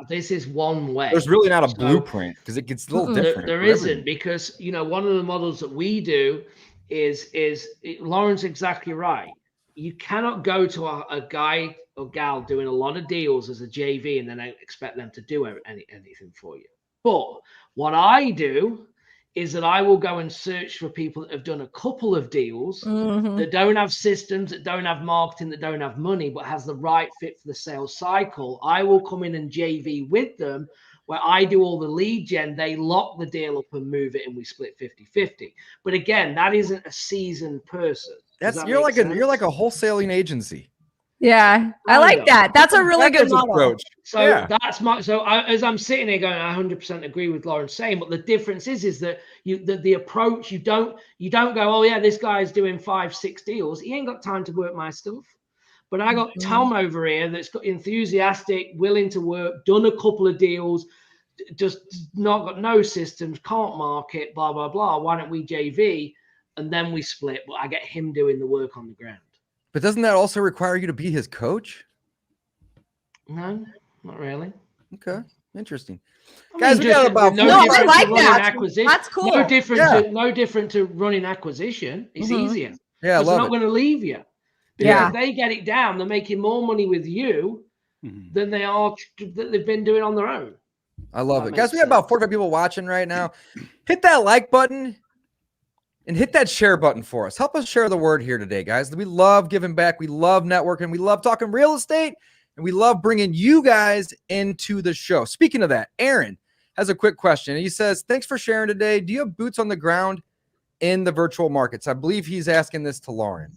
This is one way. There's really not a blueprint, because it gets a little different. There isn't, because one of the models that we do is Lauren's exactly right. You cannot go to a guy or gal doing a lot of deals as a JV and then expect them to do anything for you. But what I do is that I will go and search for people that have done a couple of deals that don't have systems, that don't have marketing, that don't have money, but has the right fit for the sales cycle. I will come in and JV with them, where I do all the lead gen, they lock the deal up and move it, and we split 50-50. But again, that isn't a seasoned person. You're like a wholesaling agency. Yeah, I like that. That's a really good model. approach. So Yeah. that's my, as I'm sitting here going, I 100% agree with Lauren's saying, but the difference is that the approach, you don't go, oh yeah, this guy's doing 5-6 deals. He ain't got time to work my stuff. But I got Tom over here that's got enthusiastic, willing to work, done a couple of deals, just not got no systems, can't market, blah, blah, blah. Why don't we JV? And then we split, but I get him doing the work on the ground. But doesn't that also require you to be his coach? No, not really. Okay, interesting. I Guys, mean, we got about no No, different I like to running that. acquisition. That's cool. No different to running acquisition. It's easier. Yeah, I Because they're love not it. going to leave you. Because Yeah. if they get it down, they're making more money with you than they are that they've been doing on their own. I love That it. Guys, makes we have about sense. 45 people watching right now. Hit that like button and hit that share button for us. Help us share the word here today, guys. We love giving back. We love networking. We love talking real estate. And we love bringing you guys into the show. Speaking of that, Aaron has a quick question. He says, thanks for sharing today. Do you have boots on the ground in the virtual markets? I believe he's asking this to Lauren.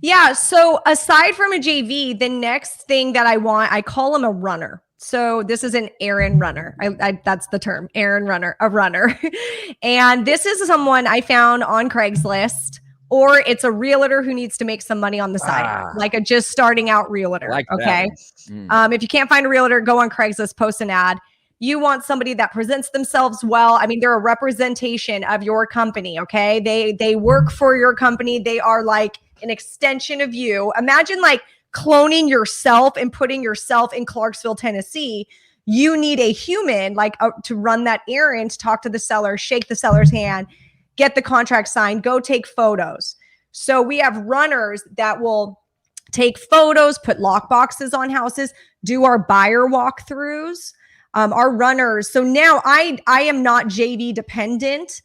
Yeah. So aside from a JV, the next thing that I call him a runner. So this is an Aaron runner. That's the term, Aaron runner, a runner. And this is someone I found on Craigslist, or it's a realtor who needs to make some money on the side, like a just starting out realtor. Like that okay. If you can't find a realtor, go on Craigslist, post an ad. You want somebody that presents themselves well. I mean, they're a representation of your company. Okay. They work for your company. They are like an extension of you. Imagine like cloning yourself and putting yourself in Clarksville, Tennessee. You need a human like to run that errand, to talk to the seller, shake the seller's hand, get the contract signed, go take photos. So we have runners that will take photos, put lock boxes on houses, do our buyer walkthroughs, our runners. So now I am not JV dependent.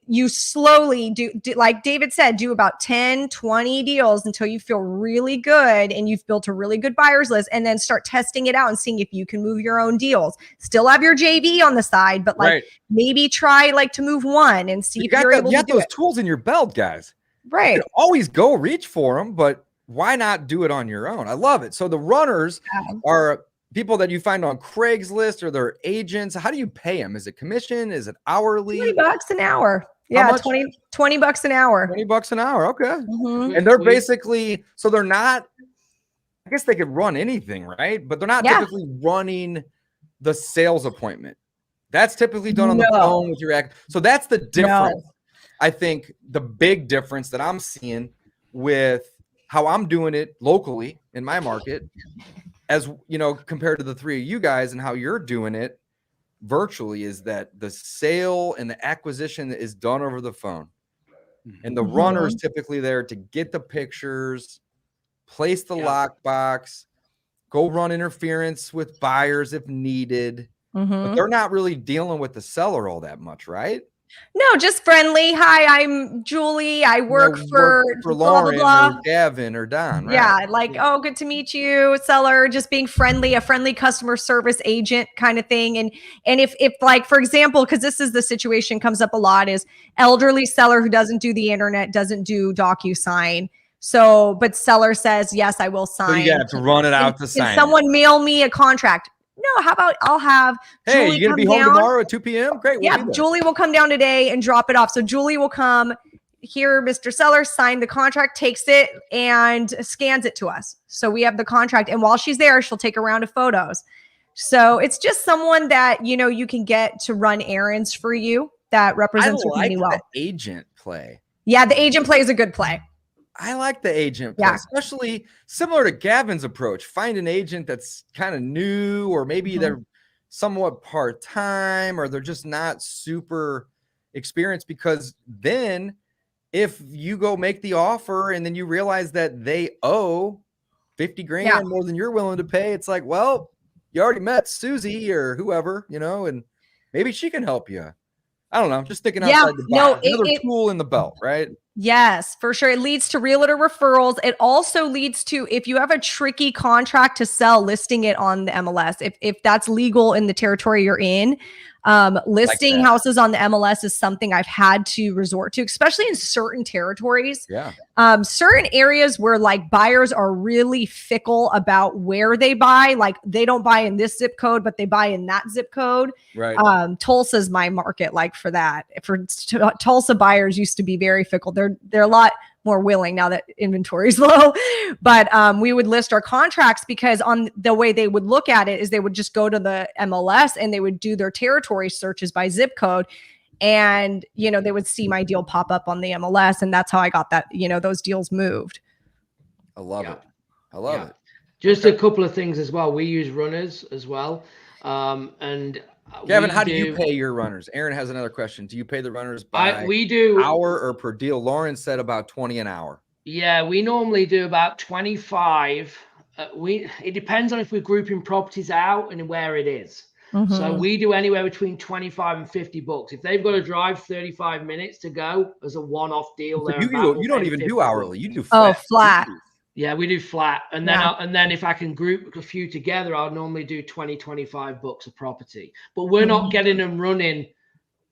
You slowly do, like David said, do about 10, 20 deals until you feel really good and you've built a really good buyers list, and then start testing it out and seeing if you can move your own deals. Still have your JV on the side, but like maybe try like to move one and see if you're able to do those it. tools in your belt, guys. Right. You can always go reach for them, but why not do it on your own? I love it. So the runners are people that you find on Craigslist, or their agents. How do you pay them? Is it commission? Is it hourly? $20 an hour. Yeah, 20 bucks an hour. $20 an hour. Okay. Mhm. And they're basically, so they're not, I guess they could run anything, right? But they're not typically running the sales appointment. That's typically done on the phone with your act. So that's the difference. I think the big difference that I'm seeing with how I'm doing it locally in my market, as you know, compared to the three of you guys and how you're doing it virtually, is that the sale and the acquisition is done over the phone. And the runner is typically there to get the pictures, place the lockbox, go run interference with buyers if needed. But they're not really dealing with the seller all that much, right? No, just friendly. Hi, I'm Julie. I work for Lauren blah, blah, blah. or Gavin or Don. Right? Yeah, like, oh, good to meet you, seller. Just being friendly, a friendly customer service agent kind of thing. And if like, for example, because this is the situation comes up a lot, is elderly seller who doesn't do the internet, doesn't do DocuSign. So, but seller says, yes, I will sign. So you have to run it out to sign. Can someone mail me a contract? No, how about I'll have Julie, Julie you're gonna be home tomorrow at 2 p.m. Great. Yeah, Julie will come down today and drop it off. So Julie will come here, Mr. Seller, sign the contract, takes it and scans it to us. So we have the contract, and while she's there, she'll take a round of photos. So it's just someone that you can get to run errands for you that represents your company well. The agent play. Yeah, the agent play is a good play. I like the agent play, especially similar to Gavin's approach. Find an agent that's kind of new, or maybe they're somewhat part-time, or they're just not super experienced, because then if you go make the offer and then you realize that they owe 50 grand more than you're willing to pay, it's like, well, you already met Susie or whoever, and maybe she can help you. I don't know. Just thinking outside the box. Another tool in the belt, right? Yes, for sure. It leads to realtor referrals. It also leads to, if you have a tricky contract to sell, listing it on the MLS. If that's legal in the territory you're in, Listing that. houses on the MLS is something I've had to resort to, especially in certain territories. Yeah. Certain areas where like buyers are really fickle about where they buy, like they don't buy in this zip code, but they buy in that zip code. Right. Tulsa's my market, like for that. Tulsa buyers used to be very fickle. They're a lot more willing now that inventory is low, but we would list our contracts because on the way they would look at it is they would just go to the MLS and they would do their territory searches by zip code. And, you know, they would see my deal pop up on the MLS, and that's how I got that, you know, those deals moved. I love it. I love it. Just a couple of things as well. We use runners as well. And Gavin, how do you pay your runners? Aaron has another question. Do you pay the runners by we do hour or per deal? Lauren said about 20 an hour. Yeah, we normally do about 25. It depends on if we're grouping properties out and where it is. So we do anywhere between 25 and 50 bucks. If they've got to drive 35 minutes to go as a one-off deal, So you don't even do hourly. You do flat. Oh, flat. Yeah, we do flat. And then if I can group a few together, I'll normally do 20, 25 bucks a property. But we're not getting them running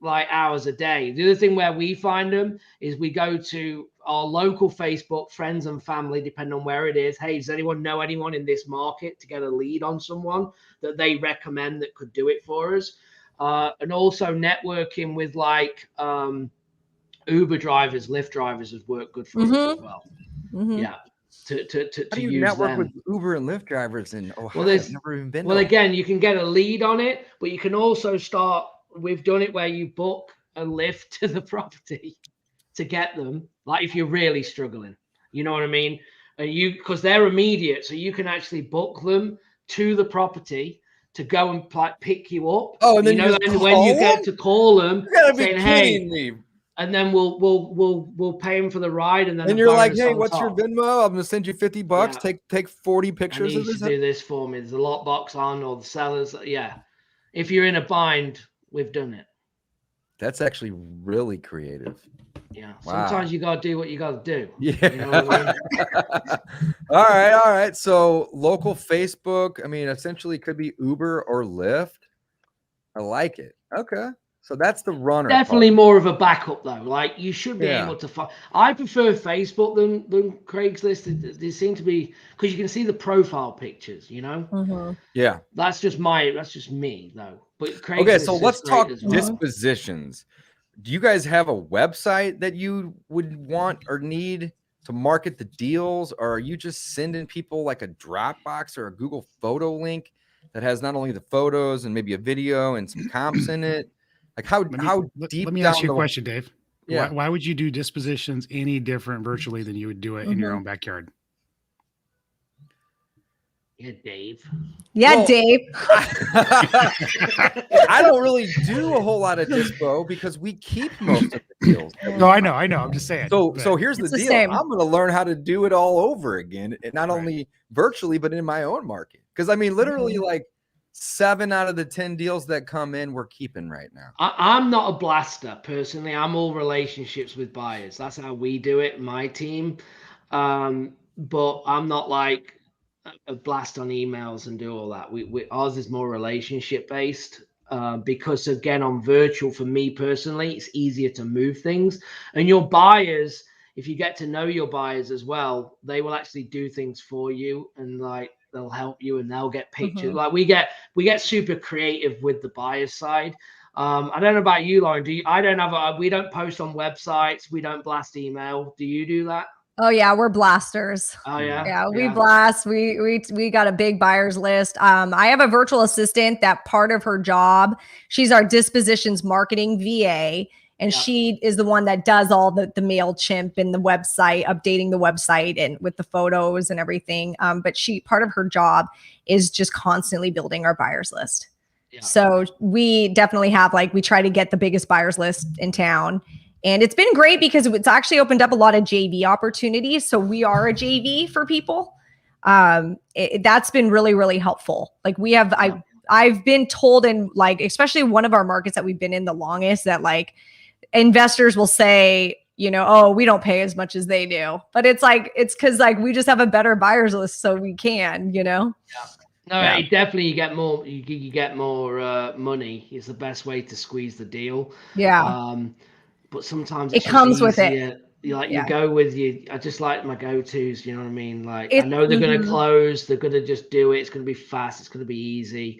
like hours a day. The other thing where we find them is we go to our local Facebook, friends and family, depending on where it is. Hey, does anyone know anyone in this market to get a lead on someone that they recommend that could do it for us? And also networking with like Uber drivers, Lyft drivers has worked good for us as well. Yeah. To How do you use network them with Uber and Lyft drivers in Ohio? Well, I've never even been. Well, again, you can get a lead on it, but you can also start. We've done it where you book a lift to the property to get them. Like if you're really struggling, you know what I mean? And because they're immediate, so you can actually book them to the property to go and like pick you up. Oh, and then when you get to call them, saying, "Hey," and then we'll pay them for the ride, and then and you're like, "Hey, what's your Venmo? I'm gonna send you $50. Yeah. Take 40 pictures of this. Do this for me. There's a lockbox on, or the sellers. Yeah, if you're in a bind, we've done it. That's actually really creative. Yeah. Wow. Sometimes you gotta do what you gotta do. Yeah. You know what I mean? All right. So local Facebook, I mean, essentially could be Uber or Lyft. I like it. Okay. So that's the runner. Definitely more of a backup though. Like you should be able to find. I prefer Facebook than Craigslist. They seem to be because you can see the profile pictures, you know? Yeah. That's just me though. But Craigslist okay, so let's talk well. dispositions. Do you guys have a website that you would want or need to market the deals, or are you just sending people like a Dropbox or a Google photo link that has not only the photos and maybe a video and some comps in it? Like how deep? Let me ask you a question, Dave. Yeah. Why would you do dispositions any different virtually than you would do it in your own backyard? Yeah, Dave. Yeah, well, Dave. I don't really do a whole lot of dispo because we keep most of the deals. No, I know. I'm just saying. So here's the deal. I'm going to learn how to do it all over again, and not only virtually, but in my own market. Because I mean, literally, like 7 out of the 10 deals that come in, we're keeping right now. I'm not a blaster personally. I'm all relationships with buyers. That's how we do it, my team. But I'm not like a blast on emails and do all that. Ours is more relationship based because again, on virtual for me personally, it's easier to move things. And your buyers, if you get to know your buyers as well, they will actually do things for you and like they'll help you and they'll get pictures. Like we get super creative with the buyer side. I don't know about you, Lauren. We don't post on websites. We don't blast email. Do you do that? Oh yeah, we're blasters. Oh yeah. Yeah, we blast. We got a big buyers list. I have a virtual assistant that part of her job, she's our dispositions marketing VA, and she is the one that does all the MailChimp and the website, updating the website and with the photos and everything. But part of her job is just constantly building our buyers list. Yeah. So we definitely have we try to get the biggest buyers list in town. And it's been great because it's actually opened up a lot of JV opportunities. So we are a JV for people. That's been really, really helpful. Like we have, I've been told in especially one of our markets that we've been in the longest that investors will say, oh, we don't pay as much as they do. But it's because we just have a better buyers list. So we can, Yeah. No, Yeah. it definitely you get more. You get more money. Is the best way to squeeze the deal. Yeah. But sometimes It it's just comes with it. easier. You Yeah. go with you. I just like my go-tos. You know what I mean? Like I It's know they're going to mhm. close. They're going to just do it. It's going to be fast. It's going to be easy.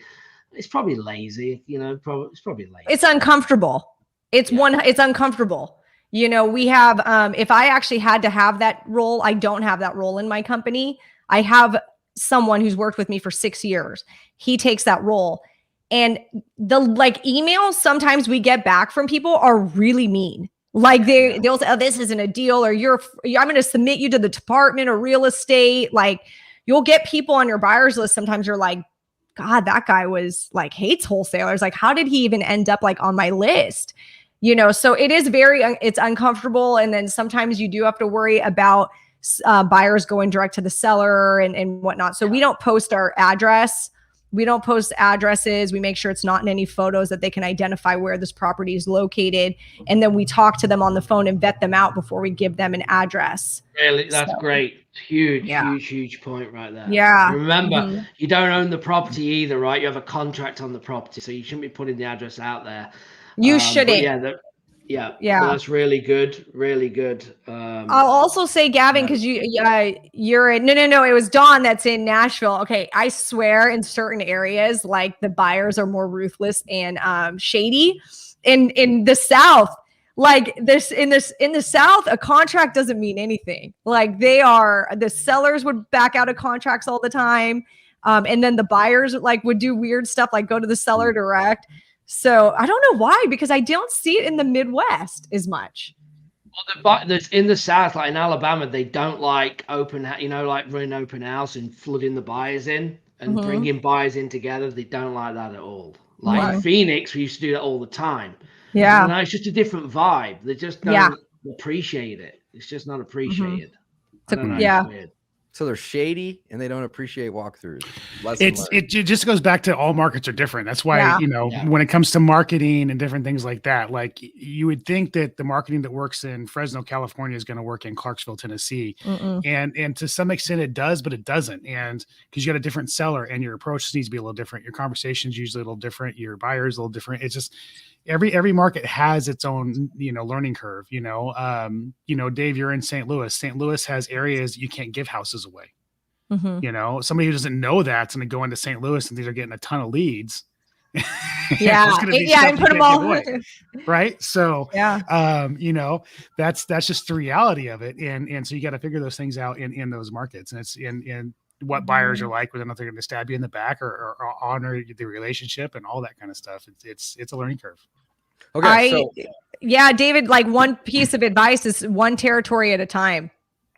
It's probably lazy. You know, it's probably lazy. It's uncomfortable. It's uncomfortable. You know, we have if I actually had to have that role, I don't have that role in my company. I have someone who's worked with me for 6 years. He takes that role. And the like emails sometimes we get back from people are really mean. Like they'll say, oh, this isn't a deal, or I'm going to submit you to the department of real estate. Like you'll get people on your buyers list. Sometimes you're like, God, that guy was like hates wholesalers. Like, how did he even end up like on my list? You know, so it is it's uncomfortable. And then sometimes you do have to worry about buyers going direct to the seller and whatnot. So we don't post our address. We don't post addresses. We make sure it's not in any photos that they can identify where this property is located. And then we talk to them on the phone and vet them out before we give them an address. Really, that's great. Huge, Yeah. huge point right there. Yeah. And remember, Mhm. you don't own the property either, right? You have a contract on the property, so you shouldn't be putting the address out there. You But shouldn't. yeah. Yeah. But that's really good, really good. I'll also say, Gavin, because you're in, no, it was Dawn that's in Nashville. Okay, I swear in certain areas, like the buyers are more ruthless and shady. In the South, like in the South, a contract doesn't mean anything. Like the sellers would back out of contracts all the time. And then the buyers like would do weird stuff like go to the seller direct. So I don't know why, because I don't see it in the Midwest as much. Well, there's in the South, like in Alabama, they don't like like running open house and flooding the buyers in and bringing buyers in together. They don't like that at all. Like Phoenix, we used to do that all the time. Yeah. No, it's just a different vibe. They just don't appreciate it. It's just not appreciated. I don't know. Yeah. It's weird. So they're shady and they don't appreciate walkthroughs. It just goes back to all markets are different. That's why, when it comes to marketing and different things like that, like you would think that the marketing that works in Fresno, California is going to work in Clarksville, Tennessee. And to some extent it does, but it doesn't. And because you got a different seller and your approach needs to be a little different. Your conversation is usually a little different. Your buyer's a little different. It's just every market has its own, learning curve, Dave, you're in St. Louis. St. Louis has areas you can't give houses away. Somebody who doesn't know that's going to go into St. Louis and they're getting a ton of leads. And put them all away, right. So, yeah. That's just the reality of it. And so you got to figure those things out in those markets. And it's in what buyers are like, whether or not they're going to stab you in the back or honor the relationship and all that kind of stuff. It's a learning curve. Okay. David, like one piece of advice is one territory at a time.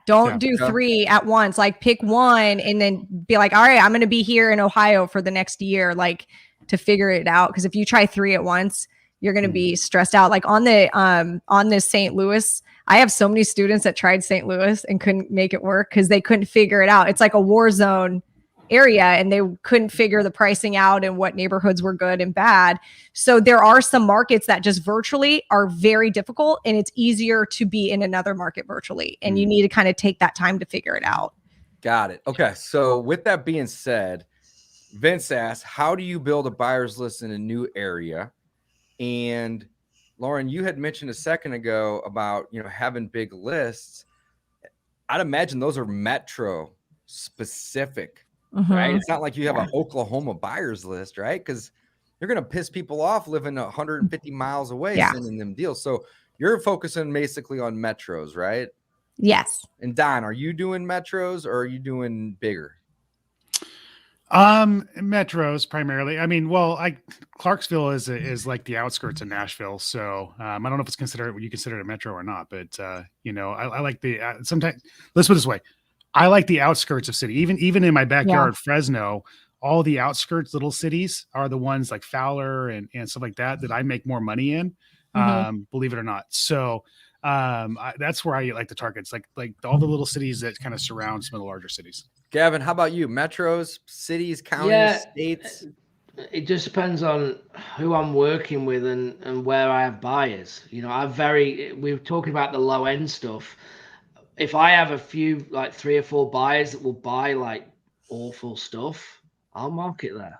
Don't do 3 at once. Like pick one and then be like, all right, I'm going to be here in Ohio for the next year, like to figure it out. Because if you try 3 at once, you're going to be stressed out. Like on this St. Louis, I have so many students that tried St. Louis and couldn't make it work because they couldn't figure it out. It's like a war zone area and they couldn't figure the pricing out and what neighborhoods were good and bad. So there are some markets that just virtually are very difficult and it's easier to be in another market virtually. And you need to kind of take that time to figure it out. Got it. Okay. So with that being said, Vince asked, how do you build a buyer's list in a new area? And Lauren, you had mentioned a second ago about, having big lists. I'd imagine those are metro specific. Right. It's not like you have an Oklahoma buyers list, right? Because you're going to piss people off living 150 miles away sending them deals. So you're focusing basically on metros, right? Yes. And Don, are you doing metros or are you doing bigger? Metros primarily. I mean, Clarksville is like the outskirts of Nashville. So I don't know if it's considered what you consider a metro or not, but I like the sometimes. Let's put it this way. I like the outskirts of city. Even in my backyard, Fresno, all the outskirts, little cities are the ones like Fowler and stuff like that I make more money in, believe it or not. So that's where I like the targets, like all the little cities that kind of surround some of the larger cities. Gavin, how about you? Metros, cities, counties, states? It just depends on who I'm working with and where I have buyers. We were talking about the low end stuff. If I have a few, like 3 or 4 buyers that will buy like awful stuff, I'll market there,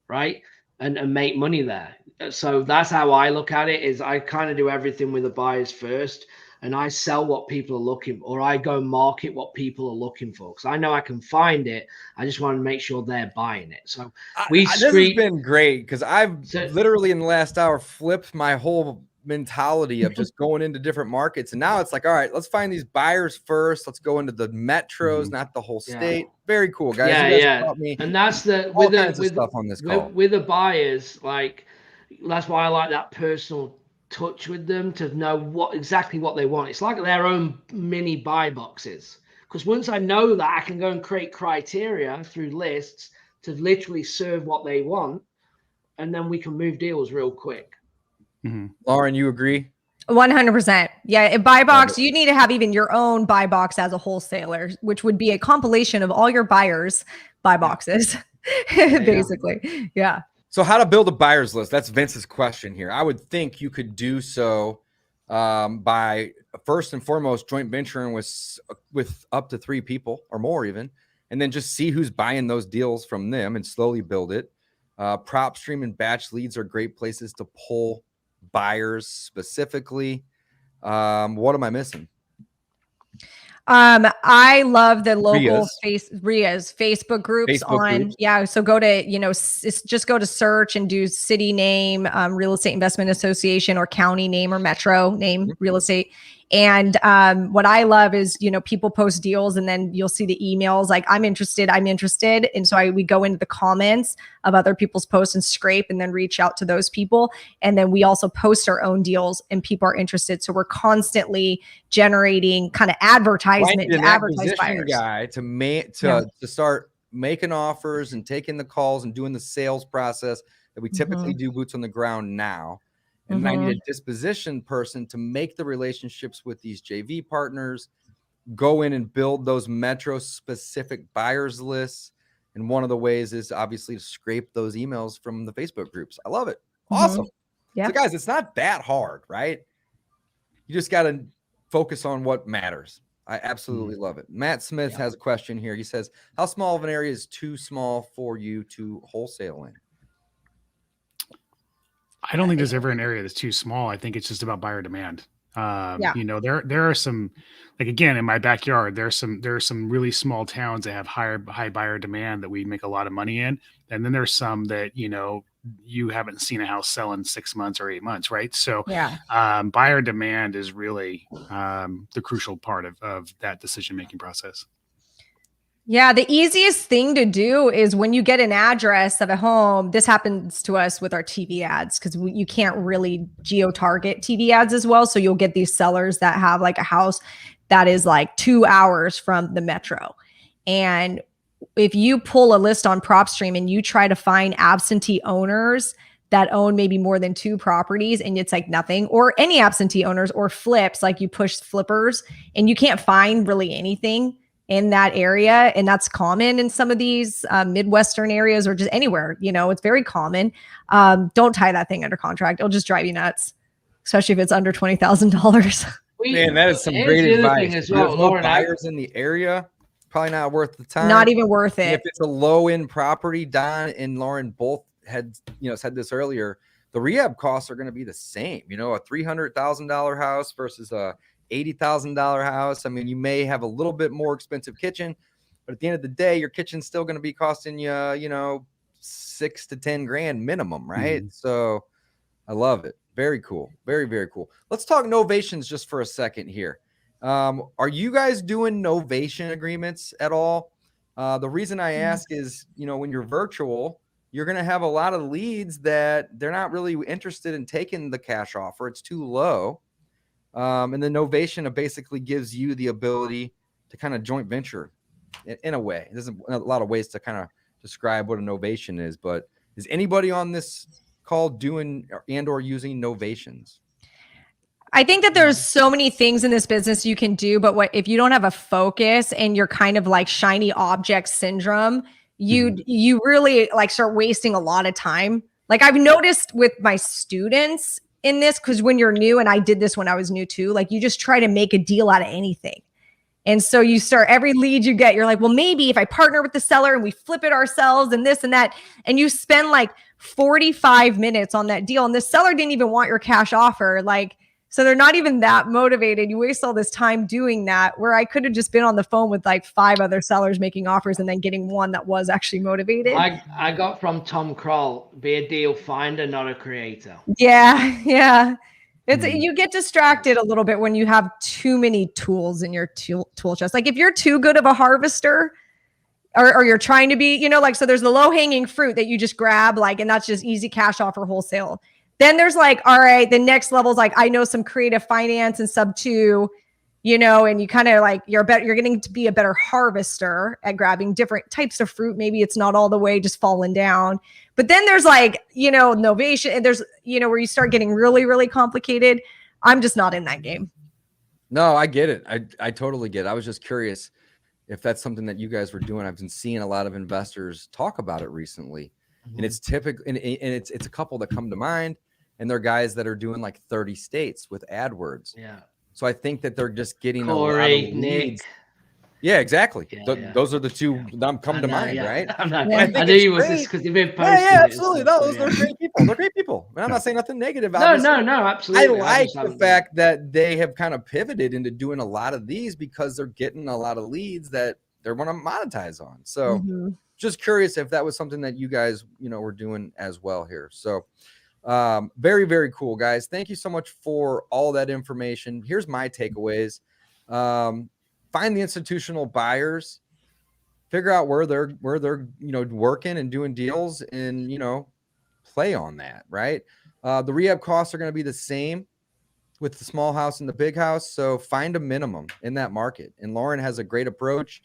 right? And make money there. So that's how I look at it, is I kind of do everything with the buyers first, and I sell what people are looking for, or I go market what people are looking for, because I know I can find it. I just want to make sure they're buying it. So this has been great, because I've literally in the last hour flipped my whole mentality of just going into different markets, and now it's like, all right, let's find these buyers first. Let's go into the metros, not the whole state. Very cool, guys. Yeah. And that's the all kinds of stuff on this call. With the buyers, like, that's why I like that personal touch with them, to know exactly what they want. It's like their own mini buy boxes, because once I know that, I can go and create criteria through lists to literally serve what they want, and then we can move deals real quick. Lauren, you agree? 100%. Yeah. A buy box, you need to have even your own buy box as a wholesaler, which would be a compilation of all your buyers' buy boxes, basically. Yeah. So how to build a buyer's list? That's Vince's question here. I would think you could do so by first and foremost joint venturing with up to 3 people or more even, and then just see who's buying those deals from them and slowly build it. PropStream and batch leads are great places to pull buyers specifically. What am I missing? I love the local RIAs Facebook groups groups. Yeah. So go to, just go to search and do city name, real estate investment association, or county name or metro name real estate. And what I love is, people post deals and then you'll see the emails like, I'm interested. And so we go into the comments of other people's posts and scrape and then reach out to those people. And then we also post our own deals and people are interested. So we're constantly generating kind of advertisement to advertise buyers. Guy to start making offers and taking the calls and doing the sales process that we typically do boots on the ground now. And I need a disposition person to make the relationships with these JV partners, go in and build those metro specific buyers lists. And one of the ways is obviously to scrape those emails from the Facebook groups. I love it. Awesome. Yeah. So guys, it's not that hard, right? You just got to focus on what matters. I absolutely love it. Matt Smith has a question here. He says, how small of an area is too small for you to wholesale in? I don't think there's ever an area that's too small. I think it's just about buyer demand. There are some, like, again, in my backyard, there are some really small towns that have high buyer demand that we make a lot of money in. And then there's some that, you haven't seen a house sell in 6 months or 8 months. Right. So buyer demand is really the crucial part of that decision-making process. Yeah, the easiest thing to do is when you get an address of a home. This happens to us with our TV ads because you can't really geo-target TV ads as well. So you'll get these sellers that have like a house that is like 2 hours from the metro. And if you pull a list on PropStream and you try to find absentee owners that own maybe more than 2 properties and it's like nothing, or any absentee owners or flips, like you push flippers and you can't find really anything in that area. And that's common in some of these Midwestern areas or just anywhere, it's very common. Don't tie that thing under contract. It'll just drive you nuts, especially if it's under $20,000. Man, that is some great advice. If there's no buyers in the area, probably not worth the time. Not even worth it. And if it's a low-end property, Don and Lauren both had, said this earlier, the rehab costs are going to be the same. A $300,000 house versus a $80,000 house. I mean, you may have a little bit more expensive kitchen, but at the end of the day, your kitchen's still going to be costing you, $6 to $10,000 minimum, right? So I love it. Very cool. Very, very cool. Let's talk novations just for a second here. Are you guys doing novation agreements at all? The reason I ask is, when you're virtual, you're going to have a lot of leads that they're not really interested in taking the cash offer. It's too low. And the novation basically gives you the ability to kind of joint venture in a way. There's a lot of ways to kind of describe what a novation is, but is anybody on this call doing or using novations? I think that there's so many things in this business you can do, but if you don't have a focus and you're kind of like shiny object syndrome, you really like start wasting a lot of time. Like I've noticed with my students in this, because when you're new, and I did this when I was new too, like you just try to make a deal out of anything. And so you start every lead you get, you're like, well, maybe if I partner with the seller and we flip it ourselves and this and that, and you spend like 45 minutes on that deal. And the seller didn't even want your cash offer. Like, so they're not even that motivated. You waste all this time doing that, where I could have just been on the phone with like 5 other sellers making offers and then getting one that was actually motivated. I got from Tom Kroll, be a deal finder, not a creator. Yeah. Yeah. It's you get distracted a little bit when you have too many tools in your tool chest. Like if you're too good of a harvester, or you're trying to be, like, so there's the low hanging fruit that you just grab, like, and that's just easy cash offer wholesale. Then there's like, all right, the next level is like, I know some creative finance and sub 2, and you kind of like, you're getting to be a better harvester at grabbing different types of fruit. Maybe it's not all the way just falling down. But then there's like, novation, and there's, where you start getting really, really complicated. I'm just not in that game. No, I get it. I totally get it. I was just curious if that's something that you guys were doing. I've been seeing a lot of investors talk about it recently, and it's typical, and it's a couple that come to mind, and they're guys that are doing like 30 states with Adwords. Yeah. So I think that they're just getting Corey, a lot of leads. Nick. Yeah, exactly. Yeah. Those are the two that come to mind, right? I knew you was this because you've been posting. Yeah, absolutely. Those are great people. They're great people. And I'm not saying nothing negative. No, absolutely. I like the fact that they have kind of pivoted into doing a lot of these because they're getting a lot of leads that they want to monetize on. So just curious if that was something that you guys, were doing as well here. So very, very cool, guys. Thank you so much for all that information. Here's my takeaways. Find the institutional buyers, figure out where they're working and doing deals, and play on that, right? The rehab costs are going to be the same with the small house and the big house, so find a minimum in that market. And Lauren has a great approach.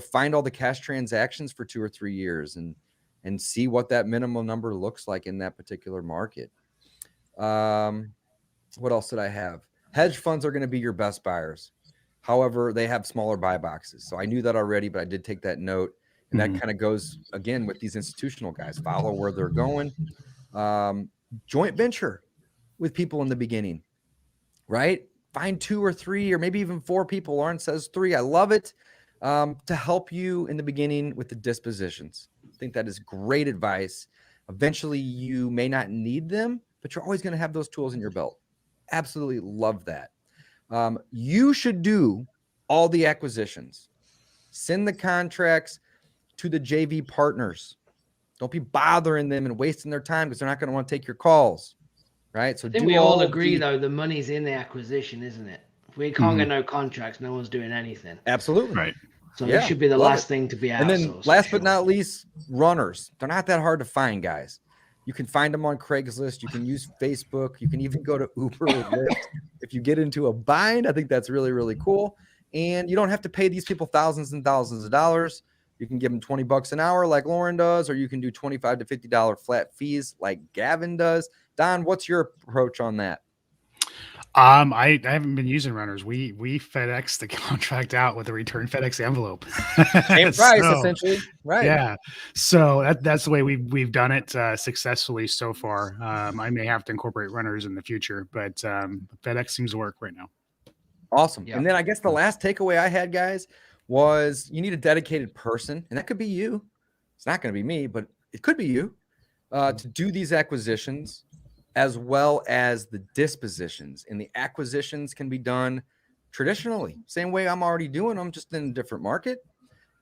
Find all the cash transactions for 2 or 3 years and see what that minimum number looks like in that particular market. What else did I have? Hedge funds are going to be your best buyers. However, they have smaller buy boxes. So I knew that already, but I did take that note. And that kind of goes, again, with these institutional guys. Follow where they're going. Joint venture with people in the beginning, right? Find 2 or 3 or maybe even 4 people. Lauren says 3. I love it. To help you in the beginning with the dispositions. I think that is great advice. Eventually, you may not need them, but you're always going to have those tools in your belt. Absolutely love that. You should do all the acquisitions. Send the contracts to the JV partners. Don't be bothering them and wasting their time because they're not going to want to take your calls, right? So I think we all agree, though, the money's in the acquisition, isn't it? If we can't get no contracts, no one's doing anything. Absolutely. Right. So this should be the last thing to be outsourced. And then last but not least, runners. They're not that hard to find, guys. You can find them on Craigslist. You can use Facebook. You can even go to Uber or Lyft. If you get into a bind, I think that's really, really cool. And you don't have to pay these people thousands and thousands of dollars. You can give them $20 an hour like Lauren does, or you can do $25 to $50 flat fees like Gavin does. Don, what's your approach on that? I haven't been using runners. We FedEx the contract out with a return FedEx envelope. Same price, essentially. Right. Yeah. So that's the way we've done it successfully so far. I may have to incorporate runners in the future, but FedEx seems to work right now. Awesome. Yeah. And then I guess the last takeaway I had, guys, was you need a dedicated person, and that could be you. It's not going to be me, but it could be you to do these acquisitions, as well as the dispositions. And the acquisitions can be done traditionally, same way I'm already doing them, just in a different market.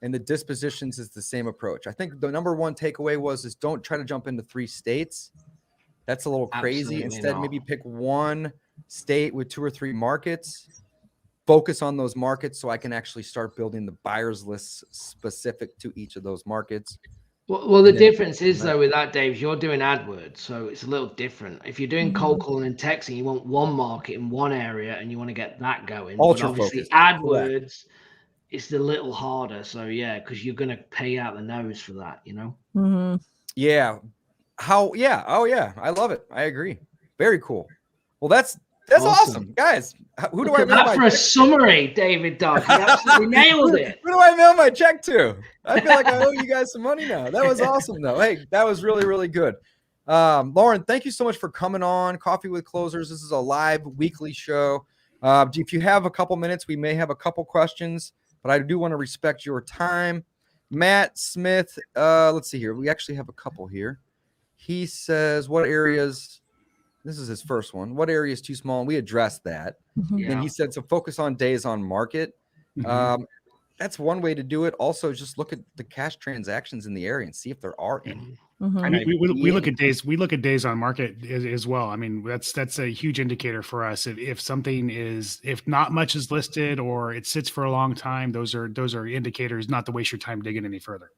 And the dispositions is the same approach. I think the number one takeaway is don't try to jump into 3 states. That's a little crazy. Instead, maybe pick 1 state with 2 or 3 markets. Focus on those markets so I can actually start building the buyers list specific to each of those markets. Well, the difference is, though, with that, Dave, you're doing AdWords, so it's a little different. If you're doing cold calling and texting, you want one market in one area and you want to get that going. Ultra obviously, focused. AdWords, it's a little harder. So, yeah, because you're going to pay out the nose for that, Yeah. Oh, yeah. I love it. I agree. Very cool. Well, that's awesome. Guys. Who do I mail my for a summary, David Dodd? You absolutely nailed it. Who do I mail my check to? I feel like I owe you guys some money now. That was awesome, though. Hey, that was really, really good. Lauren, thank you so much for coming on Coffee with Closers. This is a live weekly show. If you have a couple minutes, we may have a couple questions, but I do want to respect your time. Matt Smith, let's see here. We actually have a couple here. He says, what areas, this is his first one, what area is too small? And we addressed that. Mhm. And he said, so focus on days on market. That's one way to do it. Also, just look at the cash transactions in the area and see if there are any. Mhm. We look at days. We look at days on market as well. I mean, that's a huge indicator for us. If something is, if not much is listed or it sits for a long time, those are indicators not to waste your time digging any further.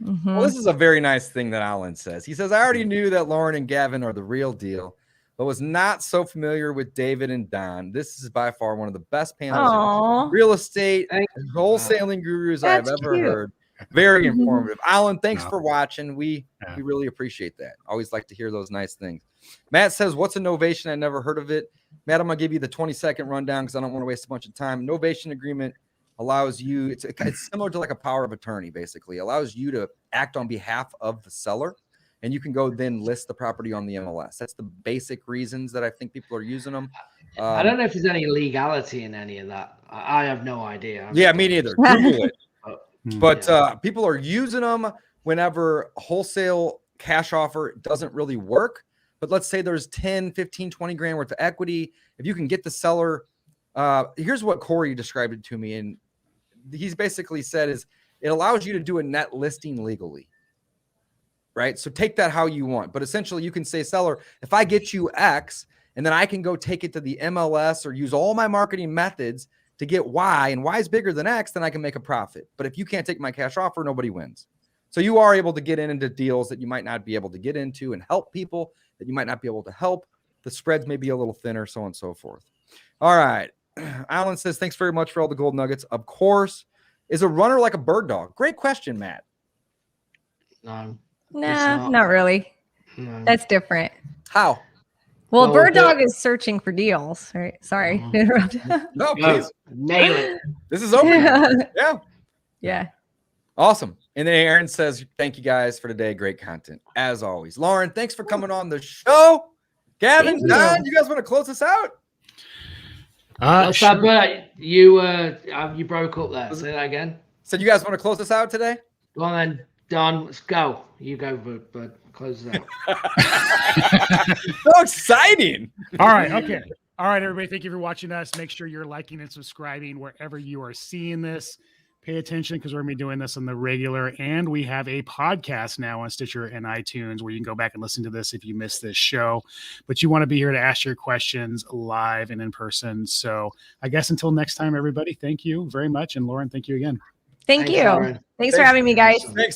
Well, this is a very nice thing that Alan says. He says, I already knew that Lauren and Gavin are the real deal, but was not so familiar with David and Don. This is by far one of the best panels of real estate and wholesaling gurus I've ever heard. Very informative. Alan, thanks for watching. We really appreciate that. Always like to hear those nice things. Matt says, what's a novation? I never heard of it. Matt, I'm going to give you the 20-second rundown because I don't want to waste a bunch of time. Novation agreement allows you, it's similar to like a power of attorney, basically. Allows you to act on behalf of the seller, and you can go then list the property on the MLS. That's the basic reasons that I think people are using them. I don't know if there's any legality in any of that. I have no idea. Yeah, me neither. Google it. But people are using them whenever wholesale cash offer doesn't really work. But let's say there's 10, 15, 20 grand worth of equity. If you can get the seller, here's what Corey described it to me. And he's basically said is it allows you to do a net listing legally. Right. So take that how you want. But essentially you can say, seller, if I get you X and then I can go take it to the MLS or use all my marketing methods to get Y, and Y is bigger than X, then I can make a profit. But if you can't take my cash offer, nobody wins. So you are able to get into deals that you might not be able to get into and help people that you might not be able to help. The spreads may be a little thinner, so on and so forth. All right. Alan says, thanks very much for all the gold nuggets. Of course. Is a runner like a bird dog? Great question, Matt. No. Nah, not really. No. That's different. How? Well, bird dog is searching for deals, right? Sorry to interrupt. No, please. Nail it. This is open. Yeah. Yeah. Awesome. And then Aaron says, thank you guys for today. Great content, as always. Lauren, thanks for coming on the show. Gavin, Don, you guys want to close us out? Sure. You broke up there. Say that again. So you guys want to close us out today? Go on then, Don. Let's go. You go, but close us out. So exciting. All right. Okay. All right, everybody. Thank you for watching us. Make sure you're liking and subscribing wherever you are seeing this. Pay attention because we're going to be doing this on the regular. And we have a podcast now on Stitcher and iTunes where you can go back and listen to this if you missed this show. But you want to be here to ask your questions live and in person. So I guess until next time, everybody, thank you very much. And Lauren, thank you again. Thank you. Lauren. Thanks for having me, guys. Thanks.